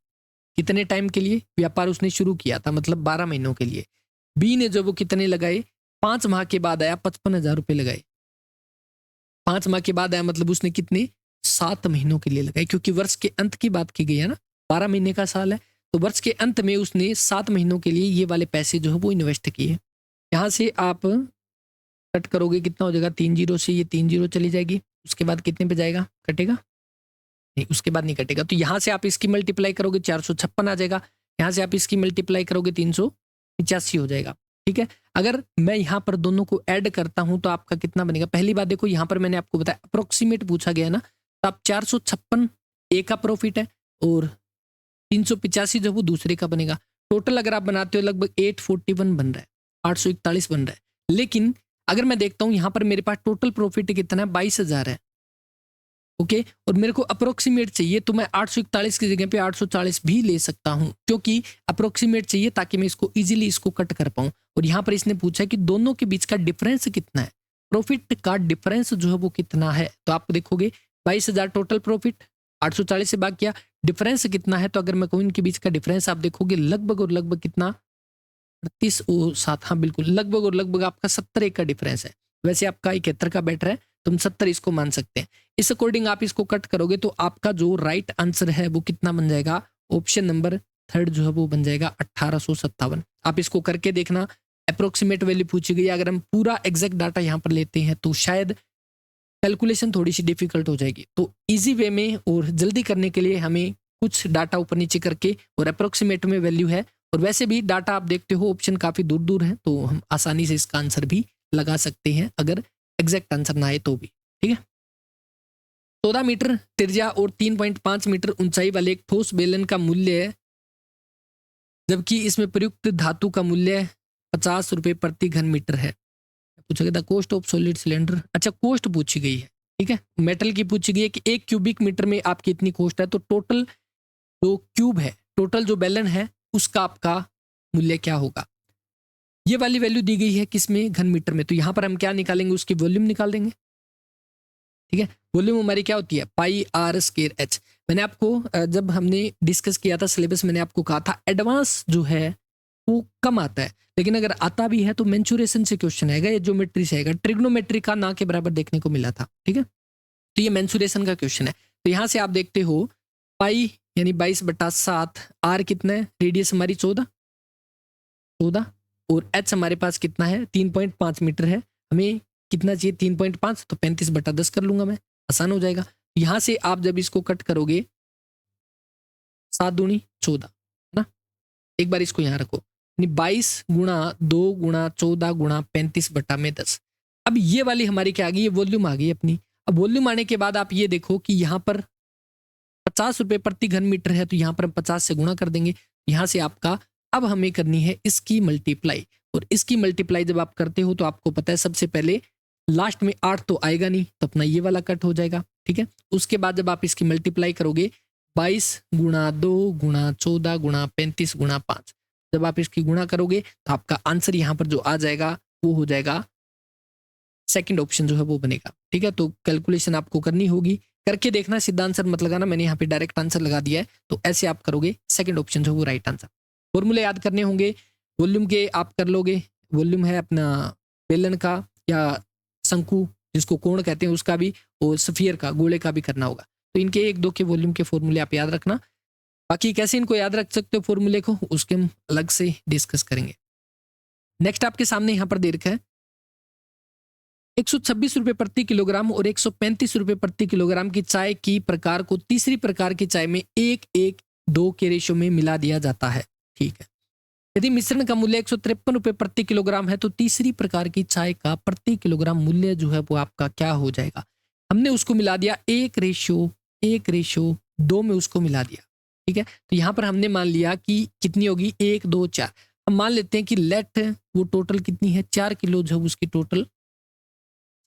कितने टाइम के लिए, व्यापार उसने शुरू किया था मतलब 12 महीनों के लिए। बी ने जो वो कितने लगाए, 5 माह के बाद आया, 55,000 रुपये लगाए। 5 माह के बाद आया मतलब उसने कितने, 7 महीनों के लिए लगाए, क्योंकि वर्ष के अंत की बात की गई है ना, 12 महीने का साल है, तो वर्ष के अंत में उसने 7 महीनों के लिए ये वाले पैसे जो है वो इन्वेस्ट किए। यहाँ से आप कट करोगे कितना हो जाएगा, 3 जीरो से ये 3 जीरो चली जाएगी, उसके बाद कितने पे जाएगा, कटेगा नहीं, उसके बाद नहीं कटेगा। तो यहाँ से आप इसकी मल्टीप्लाई करोगे 456 आ जाएगा, यहाँ से आप इसकी मल्टीप्लाई करोगे 385 हो जाएगा। ठीक है, अगर मैं यहाँ पर दोनों को ऐड करता हूँ तो आपका कितना बनेगा। पहली बात देखो, यहाँ पर मैंने आपको बताया अप्रोक्सीमेट पूछा गया है ना, तो आप 456 ए का प्रॉफिट है और 385 जो वो दूसरे का बनेगा। टोटल अगर आप बनाते हो लगभग 841 बन रहा है, 841 बन रहा है। लेकिन अगर मैं देखता हूं यहाँ पर मेरे पास टोटल प्रॉफिट कितना है, 22,000 है। ओके, और मेरे को अप्रोक्सीमेट चाहिए तो मैं 841 की जगह पे 840 भी ले सकता हूं, क्योंकि अप्रोक्सीमेट चाहिए ताकि मैं इसको इजीली इसको कट कर पाऊं। और यहाँ पर इसने पूछा कि दोनों के बीच का डिफरेंस कितना है, प्रॉफिट का डिफरेंस जो है वो कितना है। तो आप देखोगे 22,000 टोटल प्रॉफिट, 840 से भाग किया, डिफरेंस कितना है। तो अगर मैं कहूँ इनके बीच का डिफरेंस आप देखोगे लगभग और लगभग कितना, 38 और 7, हाँ बिल्कुल, लगभग और लगभग आपका 70 का डिफरेंस है। वैसे आपका 71 का बेटर है, तुम 70 इसको मान सकते हैं। इस अकॉर्डिंग आप इसको कट करोगे तो आपका जो राइट आंसर है वो कितना बन जाएगा, ऑप्शन नंबर 3 जो है वो बन जाएगा 1857। आप इसको करके देखना, अप्रोक्सीमेट वैल्यू पूछी गई, अगर हम पूरा एग्जैक्ट डाटा यहाँ पर लेते हैं तो शायद कैलकुलेशन थोड़ी सी डिफिकल्ट हो जाएगी। तो इजी वे में और जल्दी करने के लिए हमें कुछ डाटा ऊपर नीचे करके और अप्रोक्सीमेट में वैल्यू है, और वैसे भी डाटा आप देखते हो ऑप्शन काफ़ी दूर दूर है, तो हम आसानी से इसका आंसर भी लगा सकते हैं अगर एग्जैक्ट आंसर ना आए तो भी। ठीक है, 14 मीटर त्रिज्या और 3.5 मीटर ऊंचाई वाले एक ठोस बेलन का मूल्य है, जबकि इसमें प्रयुक्त धातु का मूल्य 50 रुपये प्रति घन मीटर है। पूछा गया था कॉस्ट ऑफ सॉलिड सिलेंडर, अच्छा कॉस्ट पूछी गई है। ठीक है, मेटल की पूछी गई है कि 1 क्यूबिक मीटर में आपकी इतनी कॉस्ट है, तो टोटल जो क्यूब है, टोटल जो बेलन है उसका आपका मूल्य क्या होगा। ये वाली वैल्यू दी गई है किसमें, घन मीटर में, तो यहां पर हम क्या निकालेंगे, उसकी वॉल्यूम निकाल देंगे। ठीक है, वॉल्यूम हमारी क्या होती है, पाई आर स्क्वायर एच। मैंने आपको जब हमने डिस्कस किया था सिलेबस, मैंने आपको कहा था एडवांस जो है वो कम आता है, लेकिन अगर आता भी है तो मेंसुरेशन से क्वेश्चन आएगा या ज्योमेट्री से आएगा। ट्रिग्नोमेट्री का ना के बराबर देखने को मिला था। ठीक है, तो ये मेंसुरेशन का क्वेश्चन है। तो यहां से आप देखते हो पाई यानी 22/7, आर कितना है, रेडियस हमारी 14 और एच हमारे पास कितना है 3.5 मीटर है, हमें कितना चाहिए 3.5, तो 35/10 कर लूंगा मैं, आसान हो जाएगा। यहाँ से आप जब इसको कट करोगे 7 दूनी 14 है ना, एक बार इसको यहाँ रखो, यानी 22 × 2 × 14 × 35/10। अब ये वाली हमारी क्या आ गई, ये वॉल्यूम आ गई अपनी। अब वॉल्यूम आने के बाद आप ये देखो कि यहाँ पर 50 रुपए प्रति घन मीटर है, तो यहाँ पर हम 50 से गुणा कर देंगे। यहाँ से आपका अब हमें करनी है इसकी मल्टीप्लाई, और इसकी मल्टीप्लाई जब आप करते हो तो आपको पता है सबसे पहले लास्ट में 8 तो आएगा नहीं, तो अपना ये वाला कट हो जाएगा, ठीक है। उसके बाद जब आप इसकी मल्टीप्लाई करोगे 22 × 2 × 14 × 35 × 5, जब आप इसकी गुणा करोगे तो आपका आंसर यहाँ पर जो आ जाएगा वो हो जाएगा सेकंड ऑप्शन जो है वो बनेगा, ठीक है। तो कैलकुलेशन आपको करनी होगी, करके देखना, सीधा आंसर मत लगाना, मैंने यहाँ पे डायरेक्ट आंसर लगा दिया है, तो ऐसे आप करोगे, सेकंड ऑप्शन जो है वो राइट आंसर। फॉर्मूले याद करने होंगे, वॉल्यूम के आप कर लोगे, वॉल्यूम है अपना बेलन का या शंकु जिसको कोण कहते हैं उसका भी, और स्फीयर का गोले का भी करना होगा, तो इनके 1-2 के वॉल्यूम के फॉर्मूले आप याद रखना। बाकी कैसे इनको याद रख सकते हो फॉर्मूले को, उसके हम अलग से डिस्कस करेंगे। नेक्स्ट आपके सामने यहाँ पर दे रखा है 126 रुपए प्रति किलोग्राम और 135 रुपए प्रति किलोग्राम की चाय की प्रकार को तीसरी प्रकार की चाय में 1:2 के रेशो में मिला दिया जाता है, ठीक है। यदि मिश्रण का मूल्य 153 रुपए प्रति किलोग्राम है, तो तीसरी प्रकार की चाय का प्रति किलोग्राम मूल्य जो है वो आपका क्या हो जाएगा। हमने उसको मिला दिया 1:2 में उसको मिला दिया, ठीक है। तो यहाँ पर हमने मान लिया कि कितनी होगी 1, 2, 4। हम मान लेते हैं कि लेट वो टोटल कितनी है 4 किलो जो उसकी टोटल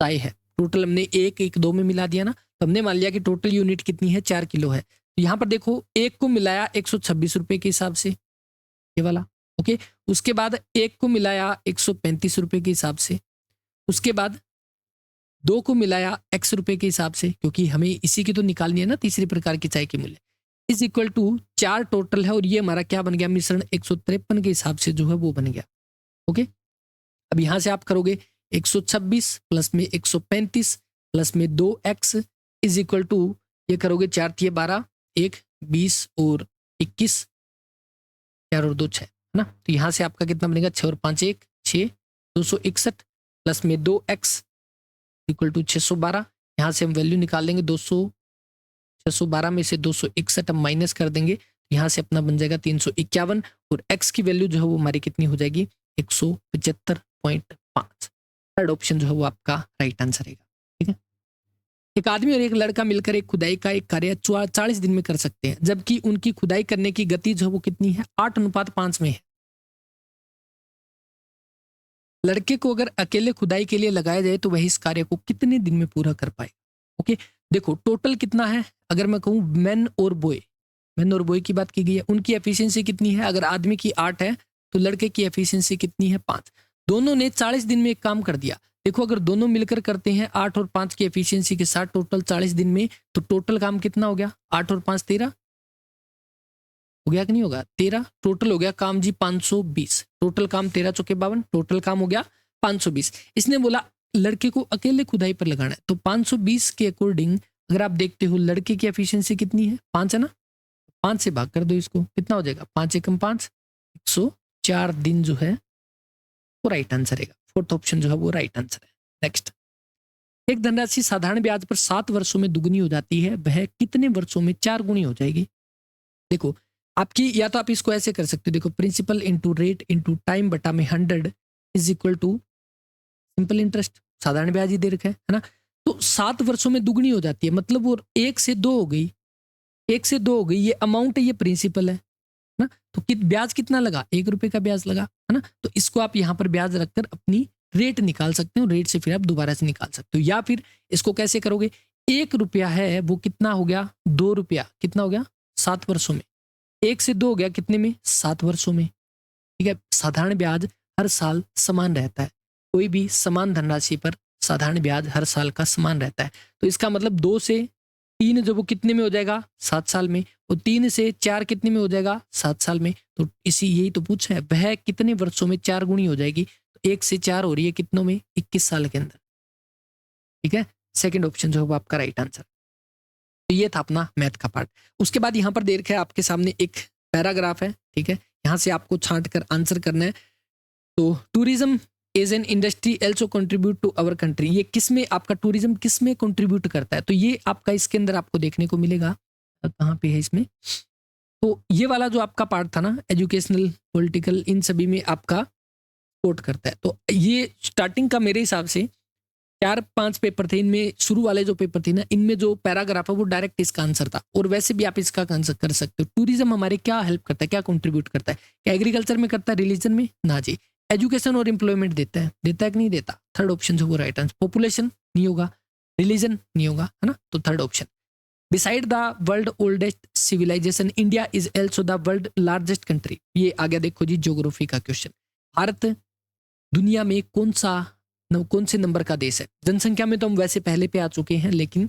चाय है, टोटल हमने 1:2 में मिला दिया ना, तो हमने मान लिया कि टोटल यूनिट कितनी है 4 किलो है। तो यहाँ पर देखो एक को मिलाया 126 रुपए के हिसाब से, ये वाला, ओके। उसके बाद एक को मिलाया 135 रुपए के हिसाब से, उसके बाद 2 को मिलाया x रुपए के हिसाब से, क्योंकि हमें इसी की तो निकालनी है ना तीसरी प्रकार की चाय की मूल्य, इज इक्वल टू 4 टोटल है, और ये हमारा क्या बन गया मिश्रण 153 के हिसाब से जो है वो बन गया, ओके। अब यहाँ से आप करोगे 126 प्लस में 135 प्लस में 2x इज इक्वल टू, ये करोगे 4 × 12, 1, 20 और 21, 4 और 2 6 है ना। तो यहाँ से आपका कितना बनेगा 6 और 5 1 6, 261 प्लस में 2x इक्वल टू 612। यहाँ से हम वैल्यू निकाल लेंगे 612 में से 261 हम माइनस कर देंगे, यहाँ से अपना बन जाएगा 351, और x की वैल्यू जो है वो हमारी कितनी हो जाएगी 175.5। थर्ड ऑप्शन जो है वो आपका राइट आंसर रहेगा, ठीक है। एक आदमी और एक लड़का मिलकर एक खुदाई का एक कार्य 40 दिन में कर सकते हैं, जबकि उनकी खुदाई करने की गति जो है वो कितनी है 8:5 में है। लड़के को अगर अकेले खुदाई के लिए लगाया जाए तो वह इस कार्य को कितने दिन में पूरा कर पाए, ओके। देखो टोटल कितना है, अगर मैं कहूँ मैन और बॉय की बात की गई है, उनकी एफिशिएंसी कितनी है, अगर आदमी की 8 है तो लड़के की एफिशिएंसी कितनी है 5। दोनों ने 40 दिन में एक काम कर दिया। देखो अगर दोनों मिलकर करते हैं 8 और 5 की एफिशिएंसी के साथ टोटल 40 दिन में, तो टोटल काम कितना हो गया 8 और 5 13 हो गया कि नहीं होगा 13, टोटल हो गया काम जी 520, टोटल काम 13 चौके 52, टोटल काम हो गया 520। इसने बोला लड़के को अकेले खुदाई पर लगाना है, तो 520 के अकॉर्डिंग अगर आप देखते हो लड़के की एफिशिएंसी कितनी है 5 है ना, 5 से भाग कर दो इसको, कितना हो जाएगा 5 एकम 5, 104 दिन जो है वो राइट आंसर है। फोर्थ ऑप्शन जो है वो राइट आंसर है। नेक्स्ट, एक धनराशि साधारण ब्याज पर 7 वर्षों में दुगनी हो जाती है, वह कितने वर्षों में 4 गुनी हो जाएगी। देखो आपकी, या तो आप इसको ऐसे कर सकते हो, देखो principal into rate into time बटा में 100 is equal to simple interest, साधारण ब्याज ही दे रखा है ना। तो 7 वर्षों में दुगनी हो जाती है, मतलब वो 1 से 2 हो गई, 1 से 2 हो गई, ये अमाउंट है, ये प्रिंसिपल है ना। तो ब्याज कितना लगा 1 रुपए का ब्याज लगा है ना। तो इसको आप यहाँ पर ब्याज रखकर अपनी रेट निकाल सकते हो, रेट से फिर आप दोबारा से निकाल सकते हो। या फिर इसको कैसे करोगे, 1 रुपया है वो कितना हो गया 2 रुपया, कितना हो गया 7 वर्षों में, 1 से 2 हो गया कितने में 7 वर्षों में, ठीक है। साधारण ब्याज हर साल समान रहता है, कोई भी समान धनराशि पर साधारण ब्याज हर साल का समान रहता है। तो इसका मतलब 2 से 3 जो वो कितने में हो जाएगा 7 साल में, और 3 से 4 कितने में हो जाएगा 7 साल में। तो इसी यही तो पूछा है, वह कितने वर्षों में 4 गुनी हो जाएगी। तो 1 से 4 हो रही है कितनों में 21 साल के अंदर, ठीक है। सेकंड ऑप्शन जो है वो आपका राइट आंसर। तो ये था अपना मैथ का पार्ट। उसके बाद यहाँ पर दे रखा है आपके सामने एक पैराग्राफ है, ठीक है, यहाँ से आपको छांट कर आंसर करना है। तो tourism as an industry also contribute to our country, ये किसमें आपका टूरिज्म किसमें कंट्रीब्यूट करता है, तो ये आपका इसके अंदर आपको देखने को मिलेगा। कहाँ पे है इसमें, तो ये वाला जो आपका पार्ट था ना, एजुकेशनल, पॉलिटिकल, इन सभी में आपका कोट करता है। तो ये स्टार्टिंग का मेरे हिसाब से 4-5 पेपर थे, इनमें शुरू वाले जो पेपर थे ना, इनमें जो पैराग्राफ है वो डायरेक्ट इसका आंसर था। और वैसे भी आप इसका आंसर कर सकते हो। टूरिज्म हमारे क्या हेल्प करता है, क्या कंट्रीब्यूट करता है, क्या एग्रीकल्चर में करता है, रिलीजन में ना जी। एजुकेशन और एम्प्लॉयमेंट देता है कि नहीं देता, थर्ड ऑप्शन जो वो राइट आंसर। पॉपुलेशन नहीं होगा, रिलीजन नहीं होगा, है ना, तो third option. Beside the world oldest civilization India is also the world largest country, ये आ गया देखो जी ज्योग्राफी का क्वेश्चन। भारत दुनिया में कौन से नंबर का देश है। जनसंख्या में तो हम वैसे पहले पे आ चुके हैं, लेकिन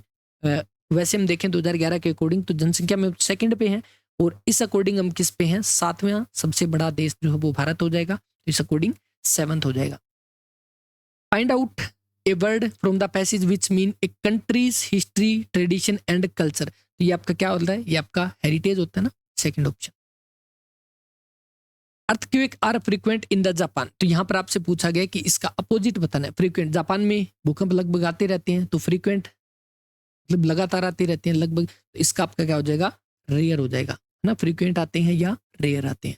वैसे हम देखें 2011 के अकॉर्डिंग तो जनसंख्या में सेकंड पे हैं, और इस अकॉर्डिंग हम किस पे हैं, 7वां सबसे बड़ा देश जो है वो भारत हो जाएगा, तो इस अकॉर्डिंग 7th हो जाएगा। Find out a word from the passage which mean A countries history, tradition and culture, तो ये आपका क्या होता है, ये आपका हेरिटेज होता है ना, second option. Earthquake are frequent in the Japan, तो यहाँ पर आपसे पूछा गया कि इसका अपोजिट बताना है। फ्रीक्वेंट, जापान में भूकंप लगभग आते रहते हैं, तो फ्रीक्वेंट मतलब लगातार आते रहते हैं लगभग, तो इसका आपका क्या हो जाएगा, रेयर हो जाएगा, है ना, फ्रीक्वेंट आते हैं या रेयर आते हैं।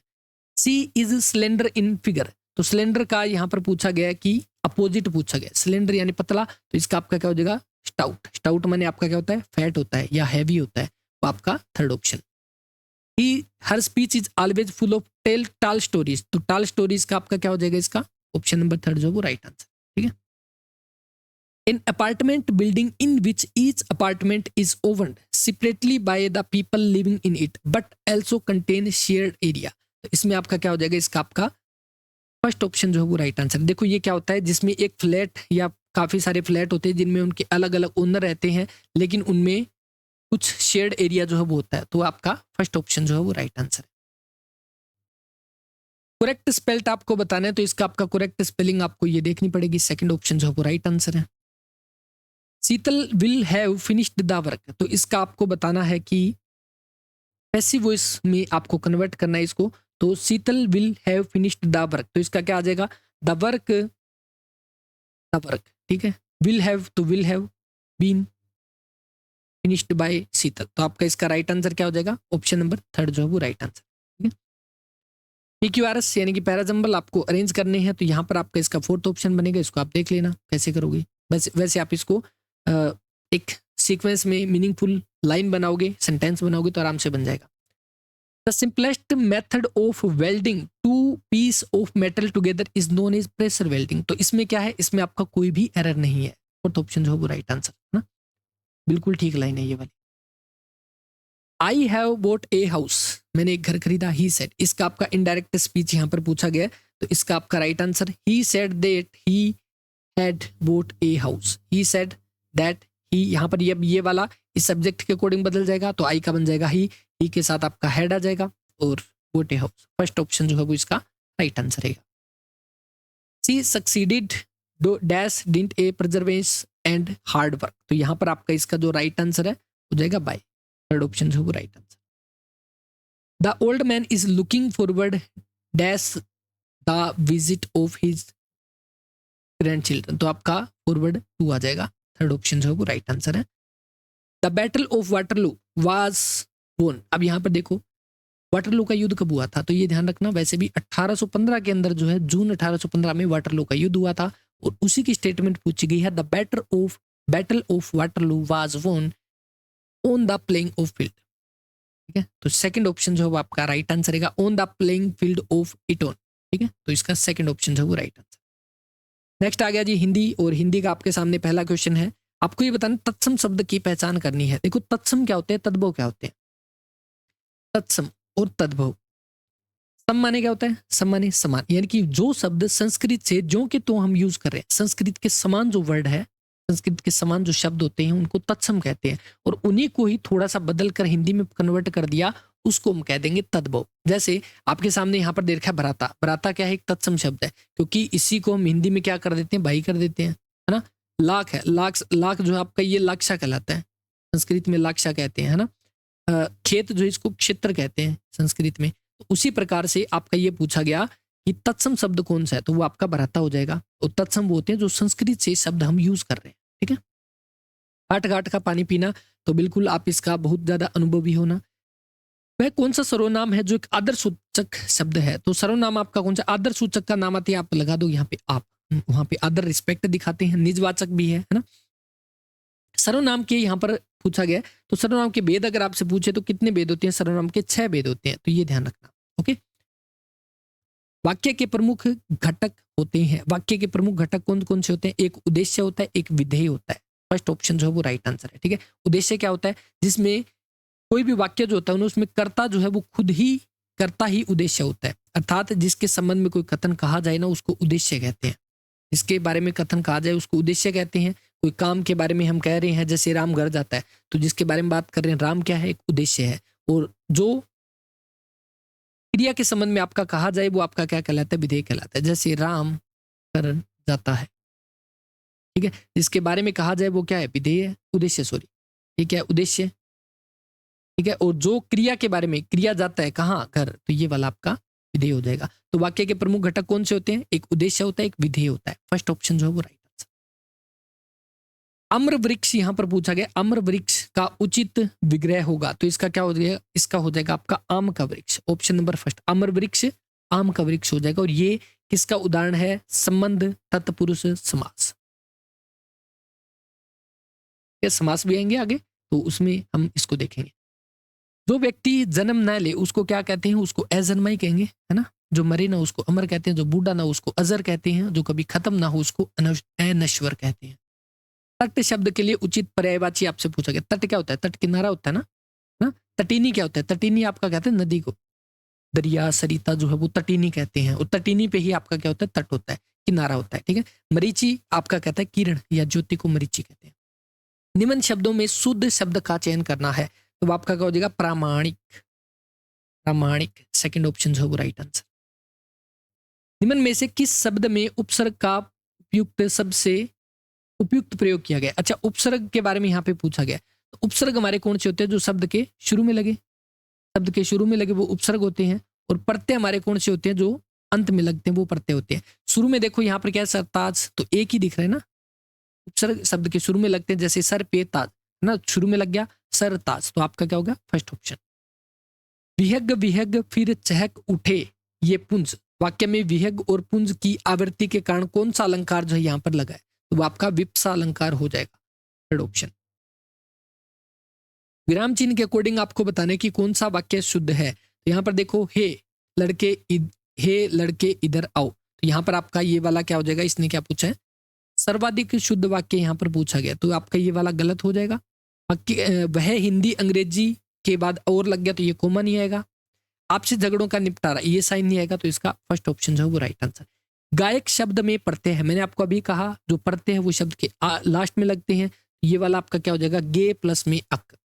सी इज स्लेंडर इन फिगर, तो स्लेंडर का यहाँ पर पूछा गया कि अपोजिट पूछा गया, स्लेंडर यानी पतला, तो इसका आपका क्या हो जाएगा, स्टाउट। स्टाउट माने आपका क्या होता है, फैट होता है या हैवी होता है, तो आपका third option. Her speech is always full of टाल स्टोरीज, तो टाल स्टोरीज का आपका क्या हो जाएगा, इसका ऑप्शन नंबर थर्ड जो वो राइट आंसर, ठीक है। In apartment building in which each apartment is owned separately by the people living in it but also contain shared area, तो इसमें आपका क्या हो जाएगा, इसका आपका फर्स्ट ऑप्शन जो है वो राइट आंसर। देखो ये क्या होता है, जिसमें एक फ्लैट या काफी सारे फ्लैट होते हैं जिनमें उनके अलग अलग ओनर रहते हैं, लेकिन उनमें कुछ शेयर्ड एरिया जो है वो होता है, तो आपका फर्स्ट ऑप्शन जो है वो राइट आंसर है। करेक्ट स्पेल्ट आपको बताना है, तो इसका आपका करेक्ट स्पेलिंग आपको ये देखनी पड़ेगी, सेकंड ऑप्शन जो है वो राइट आंसर है। Sheetal will have finished the work, तो इसका आपको बताना है कि पैसिव वॉइस में आपको कन्वर्ट करना है इसको, तो Sheetal will have finished the work, तो इसका क्या आ जाएगा, द वर्क, ठीक है, will have been finished by Sheetal, तो आपका इसका राइट आंसर क्या हो जाएगा, ऑप्शन नंबर थर्ड जो है वो राइट आंसर, ठीक है। PQRS यानी कि पैराजंबल आपको अरेंज करने हैं, तो यहाँ पर आपका इसका फोर्थ ऑप्शन बनेगा, इसको आप देख लेना कैसे करोगे। वैसे आप इसको एक सीक्वेंस में मीनिंगफुल लाइन बनाओगे, सेंटेंस बनाओगे तो आराम से बन जाएगा। The simplest method of welding two piece of metal together is known as pressure welding, तो इसमें क्या है, इसमें आपका कोई भी एरर नहीं है, फोर्थ ऑप्शन जो है वो राइट आंसर है ना, बिल्कुल ठीक लाइन है ये वाली। I have boat a house, मैंने एक घर खरीदा, ही सेड, इसका आपका इनडायरेक्ट स्पीच यहाँ पर पूछा गया, तो इसका आपका right answer, he said that he had boat a house, he said that he, यहाँ पर ये वाला इस सब्जेक्ट के अकॉर्डिंग बदल जाएगा, तो आई का बन जाएगा ही के साथ आपका हेड आ जाएगा, और bought a house first option जो है वो इसका राइट आंसर है। She succeeded dash dint a perseverance and hard work, तो यहाँ पर आपका इसका जो राइट आंसर है हो जाएगा बाय, थर्ड ऑप्शन जो है वो right answer. The old man is looking forward dash the visit of his grand children, तो आपका फॉरवर्ड 2 आ जाएगा, थर्ड ऑप्शन जो है वो राइट आंसर है। The battle of Waterloo was वोन, अब यहाँ पर देखो वाटरलू का युद्ध कब हुआ था, तो ये ध्यान रखना, वैसे भी 1815 के अंदर जो है, जून 1815 में वाटरलू का युद्ध हुआ था, और उसी की स्टेटमेंट पूछी गई है, the battle of Waterloo was won on the playing of field, ठीक है, तो सेकंड ऑप्शन जो है वो आपका राइट आंसर है, on the playing field of Eton, ठीक है, तो इसका सेकंड ऑप्शन जो है वो राइट आंसर। नेक्स्ट आ गया जी हिंदी, और हिंदी का आपके सामने पहला क्वेश्चन है, आपको ये बताना तत्सम शब्द की पहचान करनी है। देखो तत्सम क्या होते हैं, तद्भव क्या होते हैं, तत्सम और तद्भव। सम माने क्या होता है, सम माने समान, यानी कि जो शब्द संस्कृत से जो के तो हम यूज कर रहे हैं, संस्कृत के समान जो वर्ड है, संस्कृत के समान जो शब्द होते हैं उनको तत्सम कहते हैं, और उन्हीं को ही थोड़ा सा बदल कर हिंदी में कन्वर्ट कर दिया, उसको हम कह देंगे तद्भव। जैसे आपके सामने यहाँ पर दे रखा है भ्राता, भ्राता क्या है, एक तत्सम शब्द है, क्योंकि इसी को हम हिंदी में क्या कर देते हैं, भाई कर देते हैं, है ना। लाख है, लाख जो है आपका ये लाक्षा कहलाता है संस्कृत में लाक्षा कहते हैं, है ना। खेत जो है इसको क्षेत्र कहते हैं संस्कृत में। तो उसी प्रकार से आपका ये पूछा गया कि तत्सम शब्द कौन सा है, तो वो आपका भराता हो जाएगा। और तत्सम वो होते हैं जो संस्कृत से शब्द हम यूज कर रहे हैं, ठीक है। घाट घाट का पानी पीना, तो बिल्कुल आप इसका बहुत ज्यादा अनुभवी होना। वह कौन सा सर्वनाम है जो एक आदर सूचक शब्द है, तो सर्वनाम आपका कौन सा आदर सूचक का नाम आती है, आप लगा दो यहाँ पे आप, वहां पे आदर रिस्पेक्ट दिखाते हैं, निजवाचक भी है ना। सर्वनाम के यहाँ पर पूछा गया, तो सर्वनाम के भेद अगर आपसे पूछे तो कितने भेद होते हैं, सर्वनाम के 6 भेद होते हैं, तो ये ध्यान रखना। ओके, वाक्य के प्रमुख घटक होते हैं। वाक्य के प्रमुख घटक कौन कौन से होते हैं, एक उद्देश्य होता है, एक विधेय होता है। फर्स्ट ऑप्शन जो है वो राइट आंसर है, ठीक है। उद्देश्य क्या होता है, जिसमें कोई भी वाक्य जो होता है उसमें कर्ता जो है वो खुद ही कर्ता ही उद्देश्य होता है, अर्थात जिसके संबंध में कोई कथन कहा जाए ना उसको उद्देश्य कहते हैं। जिसके बारे में कथन कहा जाए उसको उद्देश्य कहते हैं। कोई काम के बारे में हम कह रहे हैं, जैसे राम घर जाता है, तो जिसके बारे में बात कर रहे हैं राम क्या है, एक उद्देश्य है। और जो क्रिया के संबंध में आपका कहा जाए वो आपका क्या कहलाता है, विधेय कहलाता है। जैसे राम घर जाता है, ठीक है, जिसके बारे में कहा जाए वो क्या है, विधेय, उद्देश्य, सॉरी, ठीक है, उद्देश्य, ठीक है। और जो क्रिया के बारे में, क्रिया जाता है कहाँ, घर, तो ये वाला आपका विधेय हो जाएगा। तो वाक्य के प्रमुख घटक कौन से होते हैं, एक उद्देश्य होता है, एक विधेय होता है। फर्स्ट ऑप्शन जो है वो राइट आंसर। अम्र वृक्ष यहाँ पर पूछा गया, अम्र वृक्ष का उचित विग्रह होगा, तो इसका क्या हो जाएगा, इसका हो जाएगा आपका आम का वृक्ष। ऑप्शन नंबर फर्स्ट, अम्र वृक्ष आम का वृक्ष हो जाएगा। और ये किसका उदाहरण है, संबंध तत्पुरुष समास। समास भी आएंगे आगे, तो उसमें हम इसको देखेंगे। जो व्यक्ति जन्म न ले उसको क्या कहते हैं, उसको अजन्मा ही कहेंगे, है ना। जो मरे ना उसको अमर कहते हैं, जो बूढ़ा ना उसको अजर कहते हैं, जो कभी खत्म ना हो उसको अनश्वर कहते हैं। तट शब्द के लिए उचित पर्यायवाची आपसे पूछा गया। तट क्या होता है, तट किनारा होता है ना। तटीनी क्या होता है, तटीनी आपका कहते हैं नदी को, दरिया सरिता जो है वो तटीनी कहते हैं। और तटीनी पे ही आपका क्या होता है, तट होता है, किनारा होता है, ठीक है। मरीची आपका कहता है किरण या ज्योति को मरीची कहते हैं। निम्न शब्दों में शुद्ध शब्द का चयन करना है, तो आपका क्या हो जाएगा, प्रामाणिक। प्रामाणिक सेकंड ऑप्शन जो है वो राइट आंसर। निम्न में से किस शब्द में उपसर्ग का उपयुक्त सबसे उपयुक्त प्रयोग किया गया। अच्छा, उपसर्ग के बारे में यहाँ पे पूछा गया। तो उपसर्ग हमारे कौन से होते हैं, जो शब्द के शुरू में लगे, शब्द के शुरू में लगे वो उपसर्ग होते हैं। और प्रत्यय हमारे कौन से होते हैं, जो अंत में लगते हैं वो प्रत्यय होते हैं। शुरू में देखो यहाँ पर क्या है, सरताज, तो एक ही दिख रहा है ना। उपसर्ग शब्द के शुरू में लगते हैं, जैसे सर पे ताज ना, शुरू में लग गया सर ताज, तो आपका क्या होगा, फर्स्ट ऑप्शन। विहग विहग फिर चहक उठे, ये पुंज। वाक्य में विहग और पुंज की आवृत्ति के कारण कौन सा अलंकार जो है यहाँ पर लगा है, तो वो आपका विप्सा अलंकार हो जाएगा, थर्ड ऑप्शन। विराम चिन्ह के अकॉर्डिंग आपको बताने की कौन सा वाक्य शुद्ध है। तो यहाँ पर देखो, हे लड़के इधर आओ, तो यहाँ पर आपका ये वाला क्या हो जाएगा, इसने क्या पूछा है, सर्वाधिक शुद्ध वाक्य यहाँ पर पूछा गया, तो आपका ये वाला गलत हो जाएगा। वह हिंदी अंग्रेजी के बाद और लग गया, तो ये कॉमन नहीं आएगा। आपसे झगड़ों का निपटारा, ये साइन नहीं आएगा, तो इसका फर्स्ट ऑप्शन जो है वो राइट आंसर। गायक शब्द में प्रत्यय है, मैंने आपको अभी कहा जो प्रत्यय है वो शब्द के लास्ट में लगते हैं। ये वाला आपका क्या हो जाएगा, गे प्लस में अक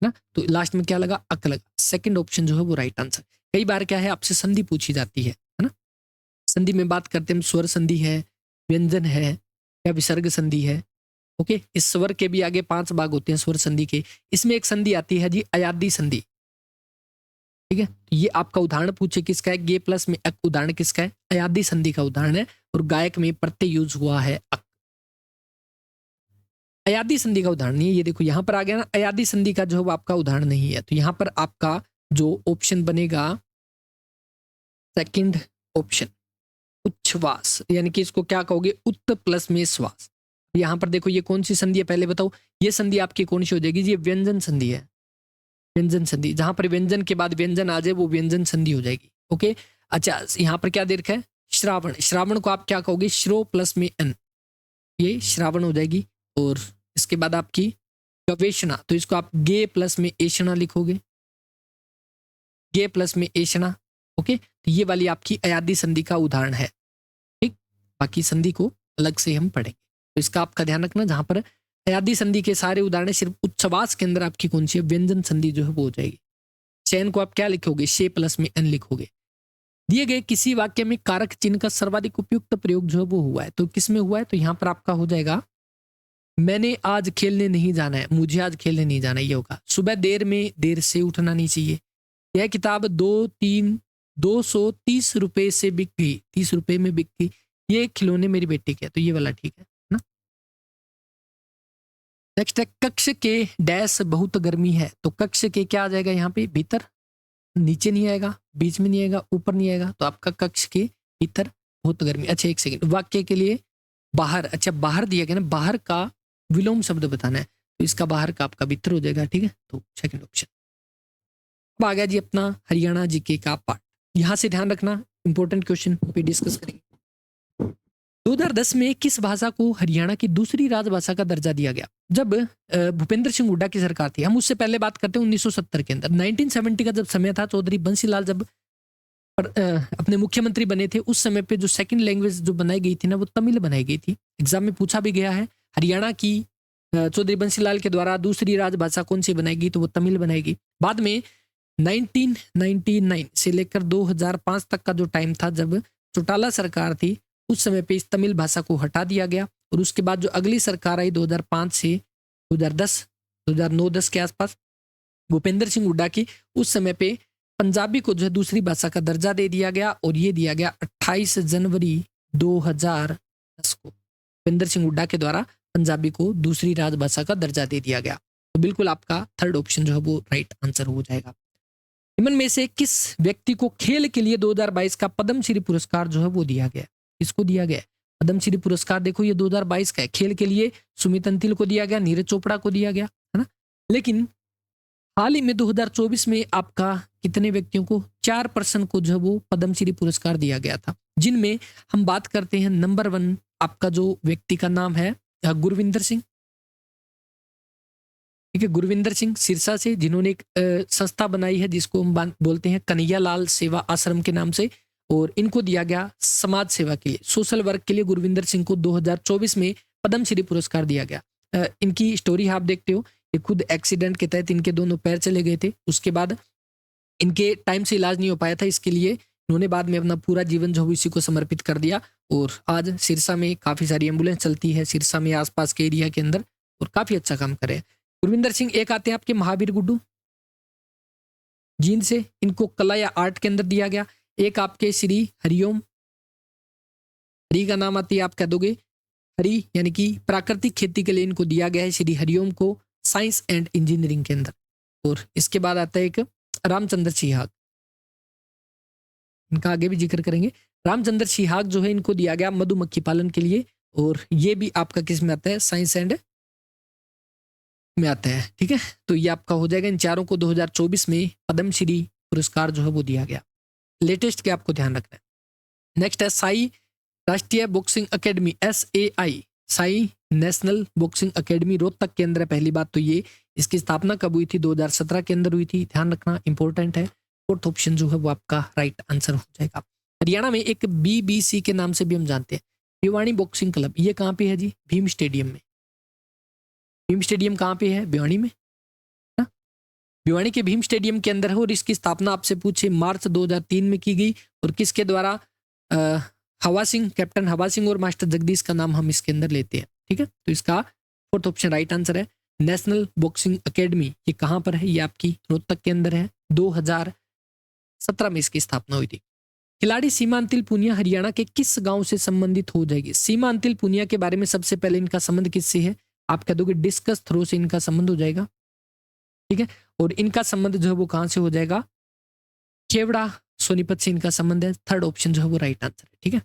ना, तो लास्ट में क्या लगा, अक लगा। सेकंड ऑप्शन जो है वो राइट आंसर। कई बार क्या है, आपसे संधि पूछी जाती है ना। संधि में बात करते हैं, स्वर संधि है, व्यंजन है, या विसर्ग संधि है। ओके, इस स्वर के भी आगे 5 भाग होते हैं स्वर संधि के। इसमें एक संधि आती है जी, अयादी संधि, ठीक है। ये आपका उदाहरण पूछे किसका है, गे प्लस में अक, उदाहरण किसका है, अयादी संधि का उदाहरण है। और गायक में प्रत्यय यूज हुआ है अक। अयादी संधि का उदाहरण नहीं है, ये देखो यहाँ पर आ गया ना, अयादी संधि का जो है आपका उदाहरण नहीं है। तो यहाँ पर आपका जो ऑप्शन बनेगा सेकंड ऑप्शन, उच्छ्वास, यानी कि इसको क्या कहोगे, उत्त प्लस में श्वास। यहाँ पर देखो ये कौन सी संधि है, पहले बताओ, ये संधि आपकी कौन सी हो जाएगी, ये व्यंजन संधि है। व्यंजन संधि, जहां पर व्यंजन के बाद व्यंजन आ जाए वो व्यंजन संधि हो जाएगी। ओके, अच्छा, यहाँ पर क्या दे रखा है, श्रावण। श्रावण को आप क्या कहोगे, श्रो प्लस में अन, ये श्रावण हो जाएगी। और इसके बाद आपकी गवेषणा, तो इसको आप गे प्लस में एषणा लिखोगे, गे प्लस में एषणा। ओके, तो ये वाली आपकी अयादी संधि का उदाहरण है, ठीक। बाकी संधि को अलग से हम पढ़ेंगे, तो इसका आपका ध्यान रखना। जहां पर अयादी संधि के सारे उदाहरण, सिर्फ उच्छ्वास के अंदर आपकी कौन सी है, व्यंजन संधि जो है वो हो जाएगी। चयन को आप क्या लिखोगे, शे प्लस में एन लिखोगे। दिए गए किसी वाक्य में कारक चिन्ह का सर्वाधिक उपयुक्त प्रयोग जो है वो हुआ है, तो किस में हुआ है, तो यहाँ पर आपका हो जाएगा मैंने आज खेलने नहीं जाना है, मुझे आज खेलने नहीं जाना है, ये होगा। सुबह देर में देर से उठना नहीं चाहिए। यह किताब 230 रुपए से बिक गई, 30 रुपए में बिक गई। ये खिलौने मेरी बेटी के, तो ये वाला ठीक है ना। नेक्स्ट है कक्ष के डैश बहुत गर्मी है, तो कक्ष के क्या आ जाएगा यहाँ पे, भीतर, नीचे नहीं आएगा, बीच में नहीं आएगा, ऊपर नहीं आएगा, तो आपका कक्ष के भीतर बहुत गर्मी। अच्छा एक सेकंड, वाक्य के लिए बाहर, अच्छा बाहर दिया गया ना, बाहर का विलोम शब्द बताना है, तो इसका बाहर का आपका भीतर हो जाएगा, ठीक है, तो सेकंड ऑप्शन। अब आ गया जी अपना हरियाणा जीके का पार्ट। यहां से ध्यान रखना, इंपॉर्टेंट क्वेश्चन पे डिस्कस करेंगे। 2010 में किस भाषा को हरियाणा की दूसरी राजभाषा का दर्जा दिया गया? जब भूपेंद्र सिंह हुड्डा की सरकार थी, हम उससे पहले बात करते हैं 1970 के अंदर, 1970 का जब समय था, चौधरी बंसीलाल जब अपने मुख्यमंत्री बने थे, उस समय पे जो सेकंड लैंग्वेज जो बनाई गई थी ना, वो तमिल बनाई गई थी। एग्जाम में पूछा भी गया है, हरियाणा की चौधरी बंसीलाल के द्वारा दूसरी राजभाषा कौन सी बनाई गई, तो वो तमिल बनाएगी। बाद में 1999 से लेकर 2005 तक का जो टाइम था, जब चौटाला सरकार थी, उस समय पे इस तमिल भाषा को हटा दिया गया। और उसके बाद जो अगली सरकार आई 2005 से 2009-10 के आसपास, भूपेंद्र सिंह हुड्डा की, उस समय पे पंजाबी को जो है दूसरी भाषा का दर्जा दे दिया गया, और ये दिया गया 28 जनवरी 2010 को। भूपेंद्र सिंह हुड्डा के द्वारा पंजाबी को दूसरी राजभाषा का दर्जा दे दिया गया। तो बिल्कुल आपका थर्ड ऑप्शन जो है वो राइट आंसर हो जाएगा। निम्न में से किस व्यक्ति को खेल के लिए 2022 का पद्मश्री पुरस्कार जो है वो दिया गया? किसको दिया गया पद्मश्री पुरस्कार? देखो ये 2022 का है। खेल के लिए सुमित अंतिल को दिया गया, नीरज चोपड़ा को दिया गया, है ना। लेकिन हाल ही में 2024 में आपका कितने व्यक्तियों को, 4 पर्सन को जो है वो पद्मश्री पुरस्कार दिया गया था, जिनमें हम बात करते हैं नंबर 1 आपका जो व्यक्ति का नाम है गुरविंदर सिंह, ठीक है, गुरविंदर सिंह सिरसा से, जिन्होंने एक संस्था बनाई है जिसको हम बोलते हैं कन्हैया लाल सेवा आश्रम के नाम से, और इनको दिया गया समाज सेवा के लिए, सोशल वर्क के लिए गुरविंदर सिंह को 2024 में पद्मश्री पुरस्कार दिया गया। इनकी स्टोरी आप देखते हो, ये खुद एक्सीडेंट के तहत इनके दोनों पैर चले गए थे, उसके बाद इनके टाइम से इलाज नहीं हो पाया था, इसके लिए इन्होंने बाद में अपना पूरा जीवन जो इसी को समर्पित कर दिया। और आज सिरसा में काफ़ी सारी एम्बुलेंस चलती है, सिरसा में आसपास के एरिया के अंदर, और काफ़ी अच्छा काम करे हैं गुरविंदर सिंह। एक आते हैं आपके महावीर गुड्डू जींद से, इनको कला या आर्ट के अंदर दिया गया। एक आपके श्री हरिओम, हरी का नाम आती है, आप कह दोगे हरी, यानी कि प्राकृतिक खेती के लिए इनको दिया गया है श्री हरिओम को साइंस एंड इंजीनियरिंग के अंदर। और इसके बाद आता है एक रामचंद्र सिहाग, इनका आगे भी जिक्र करेंगे। रामचंद्र सिहाग जो है इनको दिया गया मधुमक्खी पालन के लिए, और ये भी आपका किस में आता है, साइंस एंड में आता है, ठीक है। तो ये आपका हो जाएगा। इन चारों को 2024 में पद्मश्री पुरस्कार जो है वो दिया गया। लेटेस्ट के आपको ध्यान रखना है। नेक्स्ट है साई राष्ट्रीय boxing academy, SAI, Sai national boxing academy Rohtak के अंदर है। पहली बात तो ये, इसकी स्थापना कब हुई थी, 2017 के अंदर हुई थी, ध्यान रखना, इंपॉर्टेंट है। फोर्थ ऑप्शन जो है वो आपका राइट आंसर हो जाएगा। हरियाणा में एक BBC के नाम से भी हम जानते हैं, भिवानी बॉक्सिंग क्लब, ये कहाँ पे है जी, भीम स्टेडियम में। भीम स्टेडियम कहाँ पे है, भिवानी में, ना, भिवानी के भीम स्टेडियम के अंदर है। और इसकी स्थापना आपसे पूछे मार्च 2003 में की गई, और किसके द्वारा, हवा सिंह, कैप्टन हवा सिंह और मास्टर जगदीश का नाम हम इसके अंदर लेते हैं, ठीक है। तो इसका फोर्थ ऑप्शन राइट आंसर है। नेशनल बॉक्सिंग अकेडमी ये कहाँ पर है, ये आपकी रोहतक के अंदर है। 2017 में इसकी स्थापना हुई थी। खिलाड़ी सीमा अंतिल पुनिया हरियाणा के किस गांव से संबंधित हो जाएगी? सीमा अंतिल पुनिया के बारे में सबसे पहले इनका संबंध किससे है, आप कह दोगे डिस्कस थ्रो से इनका संबंध हो जाएगा, ठीक है। और इनका संबंध जो है वो कहां से हो जाएगा, केवड़ा सोनीपत से इनका संबंध है। थर्ड ऑप्शन जो है वो राइट आंसर है, ठीक है।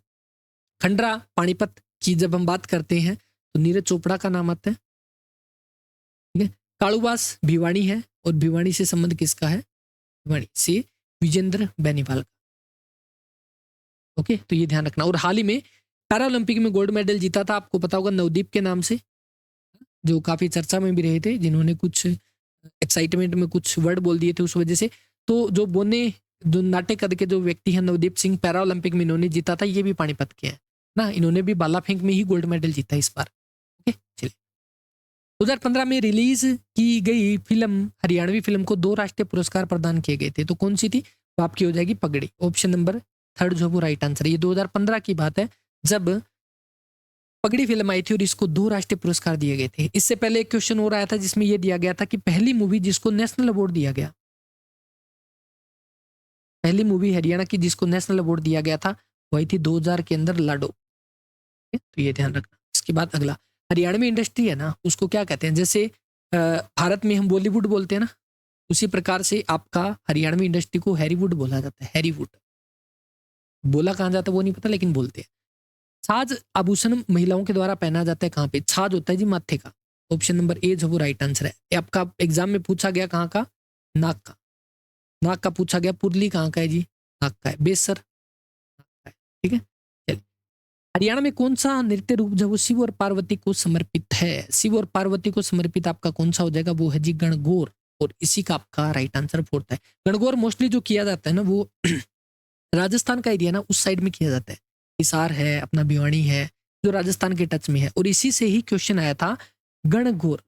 खंडरा पानीपत की जब हम बात करते हैं तो नीरज चोपड़ा का नाम आता है, ठीक है। कालूवास भिवानी है, और भिवानी से संबंध किसका है, भिवानी से विजेंद्र बेनीवाल का, ओके। तो ये ध्यान रखना। और हाल ही में पैरा ओलंपिक में गोल्ड मेडल जीता था, आपको पता होगा, नवदीप के नाम से, जो काफी चर्चा में भी रहे थे, जिन्होंने कुछ एक्साइटमेंट में कुछ वर्ड बोल दिए थे उस वजह से। तो जो बोने जो नाट्य कद के जो व्यक्ति हैं नवदीप सिंह, पैरा ओलंपिक में इन्होंने जीता था, ये भी पानीपत के हैं ना, इन्होंने भी भाला फेंक में ही गोल्ड मेडल जीता इस बार, ओके। चलिए 2015 में रिलीज की गई फिल्म, हरियाणवी फिल्म को 2 राष्ट्रीय पुरस्कार प्रदान किए गए थे, तो कौन सी थी, तो आपकी हो जाएगी पगड़ी। ऑप्शन नंबर थर्ड जो वो राइट आंसर है। ये 2015 की बात है, जब पगड़ी फिल्म आई थी और इसको 2 राष्ट्रीय पुरस्कार दिए गए थे। इससे पहले एक क्वेश्चन और आया था जिसमें यह दिया गया था कि पहली मूवी जिसको नेशनल अवार्ड दिया गया, पहली मूवी हरियाणा की जिसको नेशनल अवार्ड दिया गया था वही थी 2000 के अंदर लाडो। तो ये ध्यान रखना। इसके बाद अगला, हरियाणवी इंडस्ट्री है ना उसको क्या कहते हैं, जैसे भारत में हम बॉलीवुड बोलते हैं ना, उसी प्रकार से आपका हरियाणवी इंडस्ट्री को हैरीवुड बोला जाता है। हैरीवुड बोला कहाँ जाता है वो नहीं पता, लेकिन बोलते हैं। छाज आभूषण महिलाओं के द्वारा पहना जाता है कहाँ पे, छाज होता है जी माथे का। ऑप्शन नंबर ए जो वो राइट आंसर है। ये आपका एग्जाम में पूछा गया कहाँ का, नाक का। नाक का पूछा गया। पुरली कहाँ का है जी, नाक का है। बेसर नाक का है। ठीक है, चलिए। हरियाणा में कौन सा नृत्य रूप जो वो शिव और पार्वती को समर्पित है, शिव और पार्वती को समर्पित आपका कौन सा हो जाएगा, वो है जी गणगौर। और इसी का आपका राइट आंसर फोर्थ है। गणगौर मोस्टली जो किया जाता है ना वो राजस्थान का एरिया ना उस साइड में किया जाता है। हिसार है, अपना भिवानी है, जो राजस्थान के टच में है। और इसी से ही क्वेश्चन आया था गणगौर,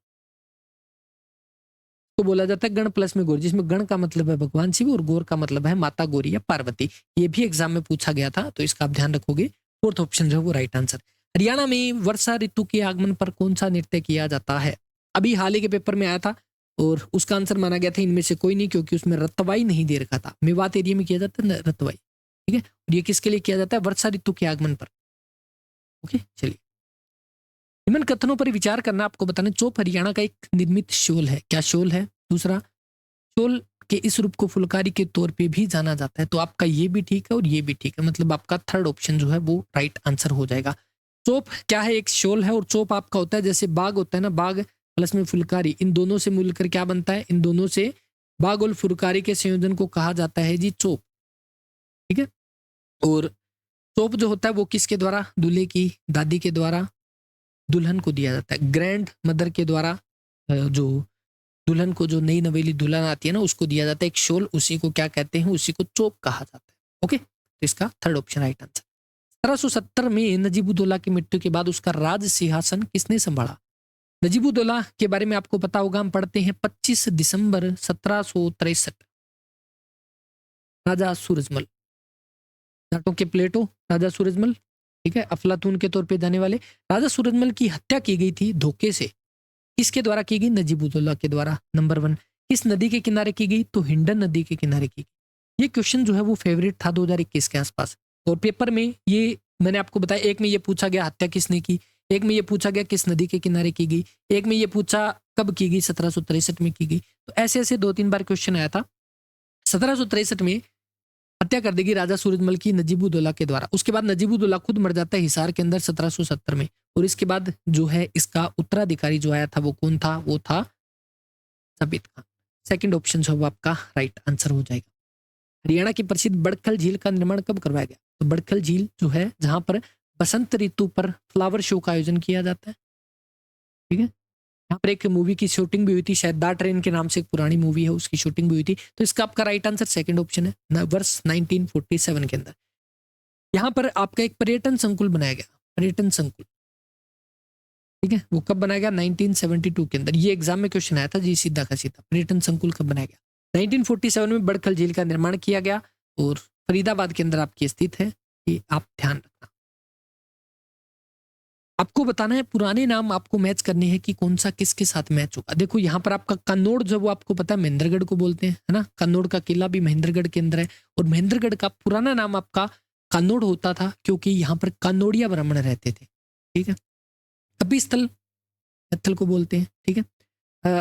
तो बोला जाता है गण प्लस में गौर, जिसमें गण का मतलब है भगवान शिव और गौर का मतलब है माता गौरी या पार्वती। ये भी एग्जाम में पूछा गया था, तो इसका आप ध्यान रखोगे। फोर्थ ऑप्शन जो है वो राइट आंसर। हरियाणा में वर्षा ऋतु के आगमन पर कौन सा नृत्य किया जाता है, अभी हाल ही के पेपर में आया था और उसका आंसर माना गया था इनमें से कोई नहीं, क्योंकि उसमें रतवाई नहीं दे रखा था। मेवात एरिया में किया जाता है रतवाई। ठीक है, और ये किसके लिए किया जाता है, वर्षा ऋतु के आगमन पर। ओके, चलिए। निम्न कथनों पर विचार करना, आपको बताना चोप हरियाणा का एक निर्मित शोल है। क्या शोल है, दूसरा शोल के इस रूप को फुलकारी के तौर पे भी जाना जाता है। तो आपका ये भी ठीक है और ये भी ठीक है, मतलब आपका थर्ड ऑप्शन जो है वो राइट आंसर हो जाएगा। चोप क्या है, एक शोल है। और चोप आपका होता है जैसे बाग होता है ना, बाग प्लस में फुलकारी, इन दोनों से मिलकर क्या बनता है, इन दोनों से बाग और फुलकारी के संयोजन को कहा जाता है जी चोप। ठीक है, और चोप जो होता है वो किसके द्वारा, दूल्हे की दादी के द्वारा दुल्हन को दिया जाता है। ग्रैंड मदर के द्वारा जो दुल्हन को, जो नई नवेली दुल्हन आती है ना, उसको दिया जाता है एक शोल, उसी को क्या कहते हैं, उसी को चोप कहा जाता है। ओके, तो इसका थर्ड ऑप्शन राइट आंसर। 1770 में नजीबुद्दौला की मृत्यु के बाद उसका राज सिंहासन किसने संभाला। नजीबुद्दौला के बारे में आपको पता होगा, हम पढ़ते हैं 25 दिसंबर 1763, राजा सूरजमल, जाटों के प्लेटो राजा सूरजमल। ठीक है, अफलातून के तौर पे जाने वाले राजा सूरजमल की हत्या की गई थी धोखे से, किसके द्वारा की गई, नजीबुद्दौला के द्वारा। नंबर 1, किस नदी के किनारे की गई, तो हिंडन नदी के किनारे की गई। ये क्वेश्चन जो है वो फेवरेट था 2021 के आसपास। और पेपर में ये मैंने आपको बताया, एक में ये पूछा गया हत्या किसने की, एक में ये पूछा गया किस नदी के किनारे की गई, एक में ये पूछा कब की गई, 1763 में की गई। तो ऐसे ऐसे 2-3 बार क्वेश्चन आया था। 1763 में हत्या कर देगी राजा सूरजमल की नजीबुद्दौला के द्वारा। उसके बाद नजीबुद्दौला खुद मर जाता है हिसार के अंदर 1770 में। और इसके बाद जो है इसका उत्तराधिकारी जो आया था वो कौन था, वो था सबित खान। सेकंड ऑप्शन जो वो आपका राइट आंसर हो जाएगा। हरियाणा की प्रसिद्ध बड़खल झील का निर्माण कब करवाया गया, तो बड़खल झील जो है जहां पर बसंत ऋतु पर फ्लावर शो का आयोजन किया जाता है। ठीक है, यहाँ पर एक मूवी की शूटिंग भी हुई थी, शायद दा ट्रेन के नाम से एक पुरानी मूवी है, उसकी शूटिंग भी हुई थी। तो इसका आपका राइट आंसर सेकंड ऑप्शन है, वर्ष 1947 के अंदर। यहाँ पर आपका एक पर्यटन संकुल बनाया गया, पर्यटन संकुल। ठीक है, वो कब बनाया गया, 1972 के अंदर। ये एग्जाम में क्वेश्चन आया था जी, सीधा का सीधा। पर्यटन संकुल कब बनाया गया, 1947 में बड़खल झील का निर्माण किया गया और फरीदाबाद के अंदर आपकी स्थित है, ये आप ध्यान रखना। आपको बताना है पुराने नाम आपको मैच करने हैं कि कौन सा किसके साथ मैच होगा। देखो यहाँ पर आपका कन्नौड़ जो वो आपको पता है महेंद्रगढ़ को बोलते हैं, है ना। कन्नौड़ का किला भी महेंद्रगढ़ के अंदर है। और महेंद्रगढ़ का पुराना नाम आपका कन्नौड़ होता था, क्योंकि यहाँ पर कन्नौड़िया ब्राह्मण रहते थे। ठीक है, कपिस्थल स्थल को बोलते हैं। ठीक है,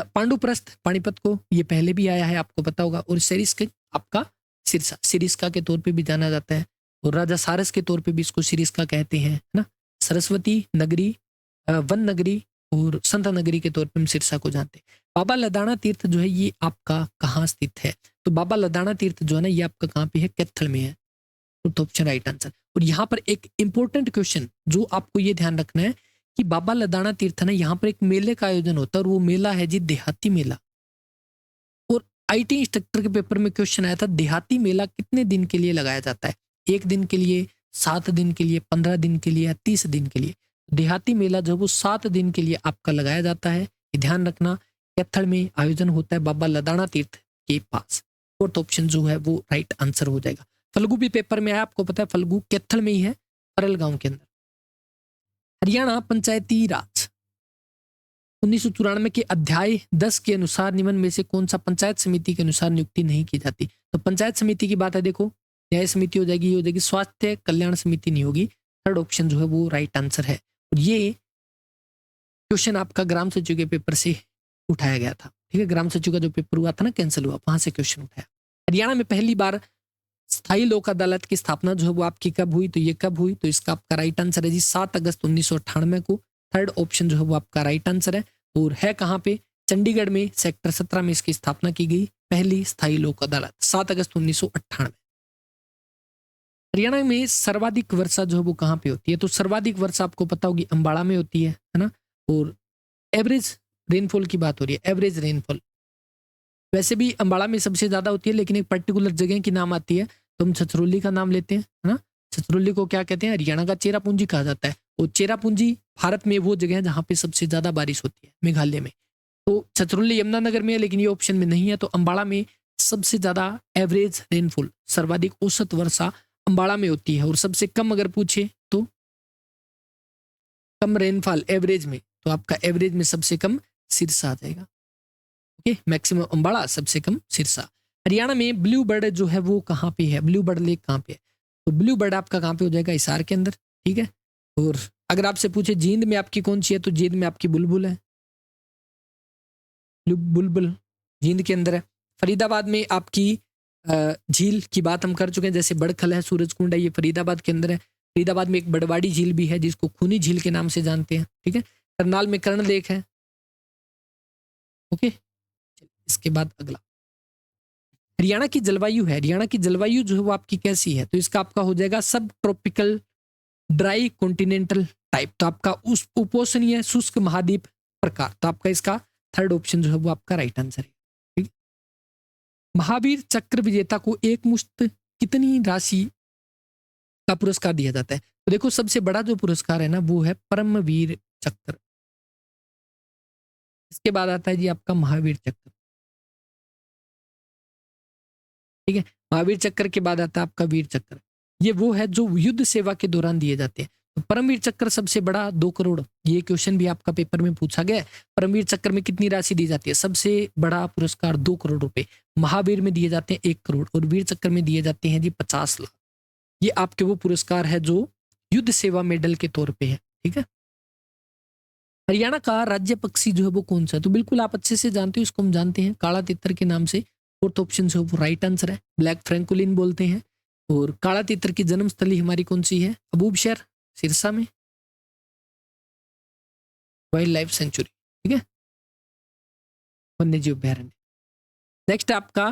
पांडुप्रस्थ पानीपत को, ये पहले भी आया है आपको पता होगा। और सिरिस्क आपका सिरसा, सिरिस्का के तौर पे भी जाना जाता है। और राजा सारस के तौर पे भी इसको सिरिस्का कहते हैं, है ना। सरस्वती नगरी, वन नगरी और संत नगरी के तौर पे हम सिरसा को जानते हैं। बाबा लदाना तीर्थ जो है ये आपका कहाँ स्थित है, तो बाबा लदाना तीर्थ जो है ना ये आपका कहाँ पे है, कैथल में है। तो ऑप्शन राइट आंसर। और यहाँ पर एक इंपॉर्टेंट क्वेश्चन जो आपको ये ध्यान रखना है कि बाबा लदाना तीर्थ है ना, यहाँ पर एक मेले का आयोजन होता है और वो मेला है जी देहाती मेला। और आईटी इंस्ट्रक्टर के पेपर में क्वेश्चन आया था, देहाती मेला कितने दिन के लिए लगाया जाता है, 1 दिन के लिए, 7 दिन के लिए, 15 दिन के लिए या 30 दिन के लिए। देहाती मेला जो वो 7 दिन के लिए आपका लगाया जाता है, ये ध्यान रखना। कैथल में आयोजन होता है बाबा लदाना तीर्थ के पास। फोर्थ ऑप्शन जो है वो राइट आंसर हो जाएगा। फल्गु भी पेपर में आया, आपको पता है फल्गु कैथल में ही है, परल गांव के अंदर। हरियाणा पंचायती राज 1994 के अध्याय 10 के अनुसार निम्न में से कौन सा पंचायत समिति के अनुसार नियुक्ति नहीं की जाती? तो पंचायत समिति की बात है, देखो न्याय समिति हो जाएगी, ये हो जाएगी स्वास्थ्य कल्याण समिति नहीं होगी। थर्ड ऑप्शन जो है वो राइट आंसर है। और ये क्वेश्चन आपका ग्राम सचिव के पेपर से उठाया गया था, ठीक है। ग्राम सचिव का जो पेपर हुआ था ना, कैंसिल हुआ, वहां से क्वेश्चन उठाया। हरियाणा में पहली बार स्थायी लोक अदालत की स्थापना जो है वो आपकी कब हुई? तो ये कब हुई? तो इसका आपका राइट आंसर है जी 7 अगस्त 1998 को। थर्ड ऑप्शन जो है वो आपका राइट आंसर है। और है कहाँ पे? चंडीगढ़ में सेक्टर 17 में इसकी स्थापना की गई, पहली स्थायी लोक अदालत 7 अगस्त 1998। हरियाणा में सर्वाधिक वर्षा जो है वो कहाँ पे होती है? तो सर्वाधिक वर्षा आपको पता होगी अंबाला में होती है ना। और एवरेज रेनफॉल की बात हो रही है, एवरेज रेनफॉल वैसे भी अंबाला में सबसे ज्यादा होती है, लेकिन एक पर्टिकुलर जगह की नाम आती है, तो हम छछरौली का नाम लेते हैं, है ना। छछरौली को क्या कहते हैं? हरियाणा का चेरापूंजी कहा जाता है। और चेरापूंजी भारत में वो जगह है जहाँ पे सबसे ज्यादा बारिश होती है, मेघालय में। तो छछरौली यमुनानगर में है, लेकिन ये ऑप्शन में नहीं है। तो अंबाला में सबसे ज्यादा एवरेज रेनफॉल, सर्वाधिक औसत वर्षा अंबाला में होती है। और सबसे कम अगर पूछे तो कम रेनफॉल एवरेज में, तो आपका एवरेज में सबसे कम सिरसा आ जाएगा। ओके, मैक्सिमम अंबाला, सबसे कम सिरसा। हरियाणा में ब्लू बर्ड जो है वो कहाँ पे है? ब्लू बर्ड लेक कहाँ पे है? तो ब्लू बर्ड आपका कहाँ पे हो जाएगा? हिसार के अंदर, ठीक है। और अगर आपसे पूछे जींद में आपकी कौन सी है, तो जींद में आपकी बुलबुल है, बुलबुल जींद के अंदर है। फरीदाबाद में आपकी झील की बात हम कर चुके हैं, जैसे बड़खल है, सूरजकुंड है, ये फरीदाबाद के अंदर है। फरीदाबाद में एक बड़वाड़ी झील भी है जिसको खूनी झील के नाम से जानते हैं, ठीक है। करनाल में कर्ण लेक है। ओके, इसके बाद अगला हरियाणा की जलवायु है। हरियाणा की जलवायु जो है वो आपकी कैसी है? तो इसका आपका हो जाएगा सब ट्रॉपिकल ड्राई कॉन्टिनेंटल टाइप। तो आपका उस उपोष्णीय शुष्क महाद्वीप प्रकार। तो आपका इसका थर्ड ऑप्शन जो है वो आपका राइट आंसर है, ठीक। महावीर चक्र विजेता को एक मुश्त कितनी राशि का पुरस्कार दिया जाता है? तो देखो सबसे बड़ा जो पुरस्कार है ना वो है परमवीर चक्र। इसके बाद आता है जी आपका महावीर चक्र, ठीक है। महावीर चक्र के बाद आता है आपका वीर चक्र। ये वो है जो युद्ध सेवा के दौरान दिए जाते हैं। तो परमवीर चक्र सबसे बड़ा 2 करोड़, ये क्वेश्चन भी आपका पेपर में पूछा गया है। परमवीर चक्र में कितनी राशि दी जाती है? सबसे बड़ा पुरस्कार 2 करोड़ रुपए। महावीर में दिए जाते हैं 1 करोड़ और वीर चक्र में दिए जाते हैं जी 50 लाख। ये आपके वो पुरस्कार है जो युद्ध सेवा मेडल के तौर पे है, ठीक है। हरियाणा का राज्य पक्षी जो है वो कौन सा है? तो बिल्कुल आप अच्छे से जानते हो, इसको हम जानते हैं काला तितर के नाम से। फोर्थ ऑप्शन जो है वो राइट आंसर है, ब्लैक फ्रैंकोलिन बोलते हैं। और काला तितर की जन्मस्थली हमारी कौन सी है? अबूबशहर, सिरसा में, वाइल्ड लाइफ सेंचुरी, ठीक है, वन्य जीव अभ्यारण्य। नेक्स्ट आपका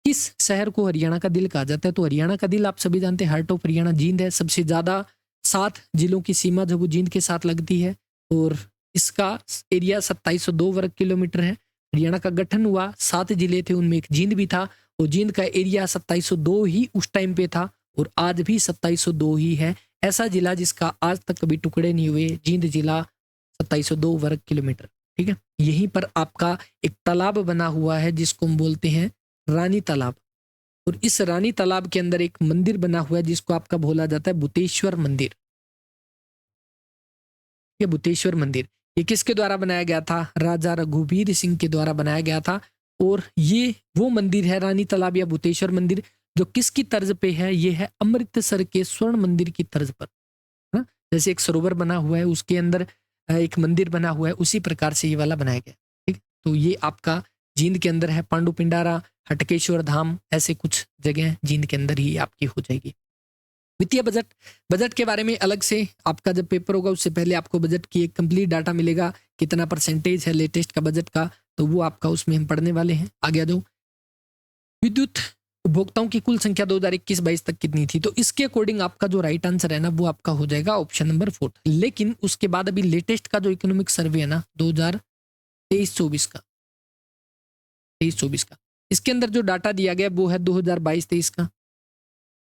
किस शहर को हरियाणा का दिल कहा जाता है? तो हरियाणा का दिल आप सभी जानते हैं, हार्ट ऑफ हरियाणा जींद है। सबसे ज्यादा 7 जिलों की सीमा जो वो जींद के साथ लगती है। और इसका एरिया 2702 वर्ग किलोमीटर है। हरियाणा का गठन हुआ, 7 जिले थे, उनमें एक जींद भी था। और जींद का एरिया 2702 ही उस टाइम पे था और आज भी 2702 ही है। ऐसा जिला जिसका आज तक कभी टुकड़े नहीं हुए, जींद जिला 2702 वर्ग किलोमीटर, ठीक है। यहीं पर आपका एक तालाब बना हुआ है जिसको हम बोलते हैं रानी तालाब। और इस रानी तालाब के अंदर एक मंदिर बना हुआ है जिसको आपका बोला जाता है भूतेश्वर मंदिर। ये भूतेश्वर मंदिर ये किसके द्वारा बनाया गया था? राजा रघुवीर सिंह के द्वारा बनाया गया था। और ये वो मंदिर है रानी तालाब या भूतेश्वर मंदिर जो किसकी तर्ज पे है? ये है अमृतसर के स्वर्ण मंदिर की तर्ज पर, है? जैसे एक सरोवर बना हुआ है उसके अंदर एक मंदिर बना हुआ है, उसी प्रकार से ये वाला बनाया गया, ठीक। तो ये आपका जींद के अंदर है। पांडु पिंडारा, हटकेश्वर धाम, ऐसे कुछ जगह जींद के अंदर ही आपकी हो जाएगी। वित्तीय बजट, बजट के बारे में अलग से आपका जब पेपर होगा उससे पहले आपको बजट की एक कंप्लीट डाटा मिलेगा, कितना परसेंटेज है लेटेस्ट का बजट का, तो वो आपका उसमें हम पढ़ने वाले हैं। आगे आ जाओ। विद्युत उपभोक्ताओं की कुल संख्या 2021-22 तक कितनी थी? तो इसके अकॉर्डिंग आपका जो राइट आंसर है ना वो आपका हो जाएगा ऑप्शन नंबर 4। लेकिन उसके बाद अभी लेटेस्ट का जो इकोनॉमिक सर्वे है ना 2023-24 का, 23-24 का, इसके अंदर जो डाटा दिया गया वो है 2022-23 का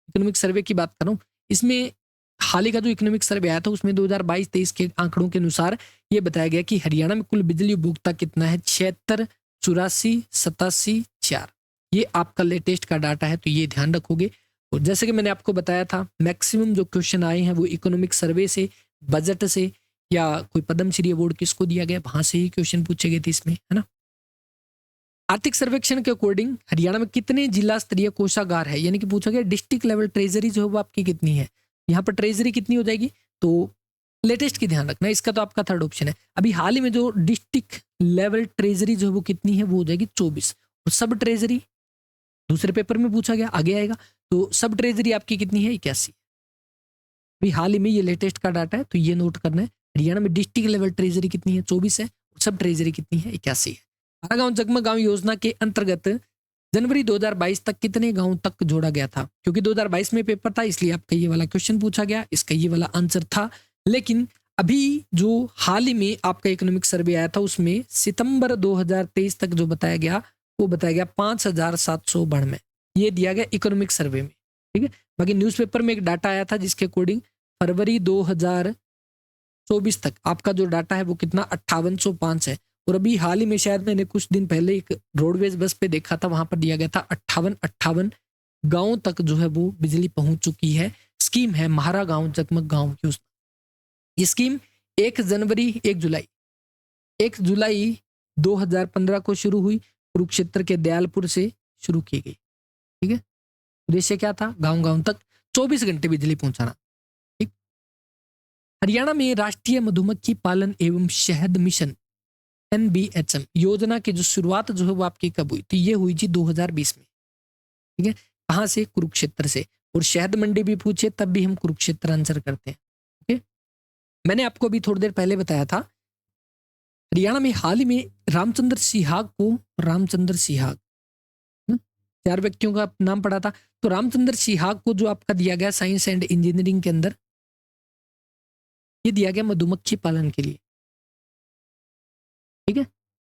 इकोनॉमिक सर्वे की बात कर रहा हूँ। इसमें हाल ही का जो इकोनॉमिक सर्वे आया था उसमें 2022-23 के आंकड़ों के अनुसार ये बताया गया कि हरियाणा में कुल बिजली उपभोक्ता कितना है? 76, 84, 87, 4। ये आपका लेटेस्ट का डाटा है, तो ये ध्यान रखोगे। और जैसे कि मैंने आपको बताया था मैक्सिमम जो क्वेश्चन आए हैं वो इकोनॉमिक सर्वे से बजट से या कोई पद्मश्री अवार्ड किसको दिया गया, वहां से ही क्वेश्चन पूछे गए थे इसमें, है ना। आर्थिक सर्वेक्षण के अकॉर्डिंग हरियाणा में कितने जिला स्तरीय कोषागार है, यानी कि पूछा गया डिस्ट्रिक्ट लेवल ट्रेजरी जो है वो आपकी कितनी है। यहाँ पर ट्रेजरी कितनी हो जाएगी, तो लेटेस्ट की ध्यान रखना, इसका तो आपका थर्ड ऑप्शन है। अभी हाल ही में जो डिस्ट्रिक्ट लेवल ट्रेजरी जो है वो कितनी है, वो हो जाएगी 24। और सब ट्रेजरी दूसरे पेपर में पूछा गया, आगे आएगा, तो सब ट्रेजरी आपकी कितनी है, 81। अभी हाल ही में ये लेटेस्ट का डाटा है, तो ये नोट करना है। हरियाणा में डिस्ट्रिक्ट लेवल ट्रेजरी कितनी है, 24 है, और सब ट्रेजरी कितनी है, 81 है। हमारा गांव जगमग गांव योजना के अंतर्गत जनवरी 2022 तक कितने गांव तक जोड़ा गया था, क्योंकि 2022 में पेपर था इसलिए आपका ये वाला क्वेश्चन पूछा गया, इसका ये वाला आंसर था। लेकिन अभी जो हाल ही में आपका इकोनॉमिक सर्वे आया था उसमें सितंबर 2023 तक जो बताया गया वो बताया गया 5792, ये दिया गया इकोनॉमिक सर्वे में, ठीक है। बाकी न्यूज़पेपर में एक डाटा आया था जिसके अकॉर्डिंग फरवरी 2024 तक आपका जो डाटा है वो कितना 5805 है। और अभी हाल ही में शायद मैंने कुछ दिन पहले एक रोडवेज बस पे देखा था, वहां पर दिया गया था 58 गांव तक जो है वो बिजली पहुंच चुकी है। स्कीम है म्हारा गांव जगमग गांव योजना। ये स्कीम 1 जुलाई 2015 को शुरू हुई, कुरुक्षेत्र के दयालपुर से शुरू की गई, ठीक है। उद्देश्य क्या था, गांव गांव तक 24 घंटे बिजली पहुंचाना, ठीक। हरियाणा में राष्ट्रीय मधुमक्खी पालन एवं शहद मिशन NBHM योजना की जो शुरुआत जो है वो आपकी कब हुई, तो ये हुई जी 2020 में, ठीक है। कहाँ से, कुरुक्षेत्र से। और शहद मंडी भी पूछे तब भी हम कुरुक्षेत्र आंसर करते हैं, ओके। मैंने आपको अभी थोड़ी देर पहले बताया था हरियाणा में हाल ही में रामचंद्र सिहाग 4 व्यक्तियों का नाम पड़ा था, तो रामचंद्र सिहाग को जो आपका दिया गया साइंस एंड इंजीनियरिंग के अंदर, ये दिया गया मधुमक्खी पालन के लिए, ठीक है।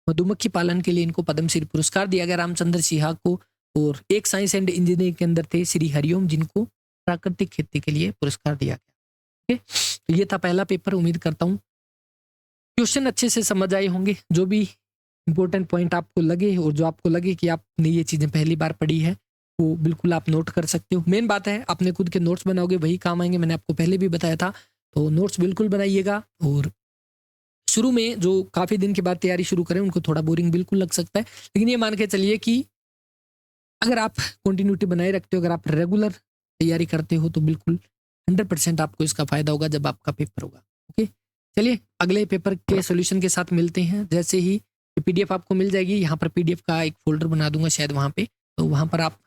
मधुमक्खी पालन के लिए इनको पद्मश्री पुरस्कार दिया गया रामचंद्र सिहाग को। और एक साइंस एंड इंजीनियरिंग के अंदर थे श्री हरिओम, जिनको प्राकृतिक खेती के लिए पुरस्कार दिया गया, ठीक है। तो ये था पहला पेपर। उम्मीद करता हूँ क्वेश्चन अच्छे से समझ आए होंगे। जो भी इंपॉर्टेंट पॉइंट आपको लगे और जो आपको लगे कि आपने ये चीजें पहली बार पढ़ी है वो बिल्कुल आप नोट कर सकते हो। मेन बात है अपने खुद के नोट्स बनाओगे वही काम आएंगे, मैंने आपको पहले भी बताया था। तो नोट्स बिल्कुल बनाइएगा। और शुरू में जो काफी दिन के बाद तैयारी शुरू करें उनको थोड़ा बोरिंग बिल्कुल लग सकता है, लेकिन ये मान के चलिए कि अगर आप कंटिन्यूटी बनाए रखते हो, अगर आप रेगुलर तैयारी करते हो तो बिल्कुल 100% आपको इसका फायदा होगा जब आपका पेपर होगा, ओके। चलिए अगले पेपर के सॉल्यूशन के साथ मिलते हैं। जैसे ही PDF आपको मिल जाएगी, यहाँ पर PDF का एक फोल्डर बना दूंगा शायद वहाँ पे, तो वहाँ पर आप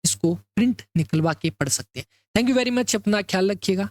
इसको प्रिंट निकलवा के पढ़ सकते हैं। थैंक यू वेरी मच, अपना ख्याल रखिएगा।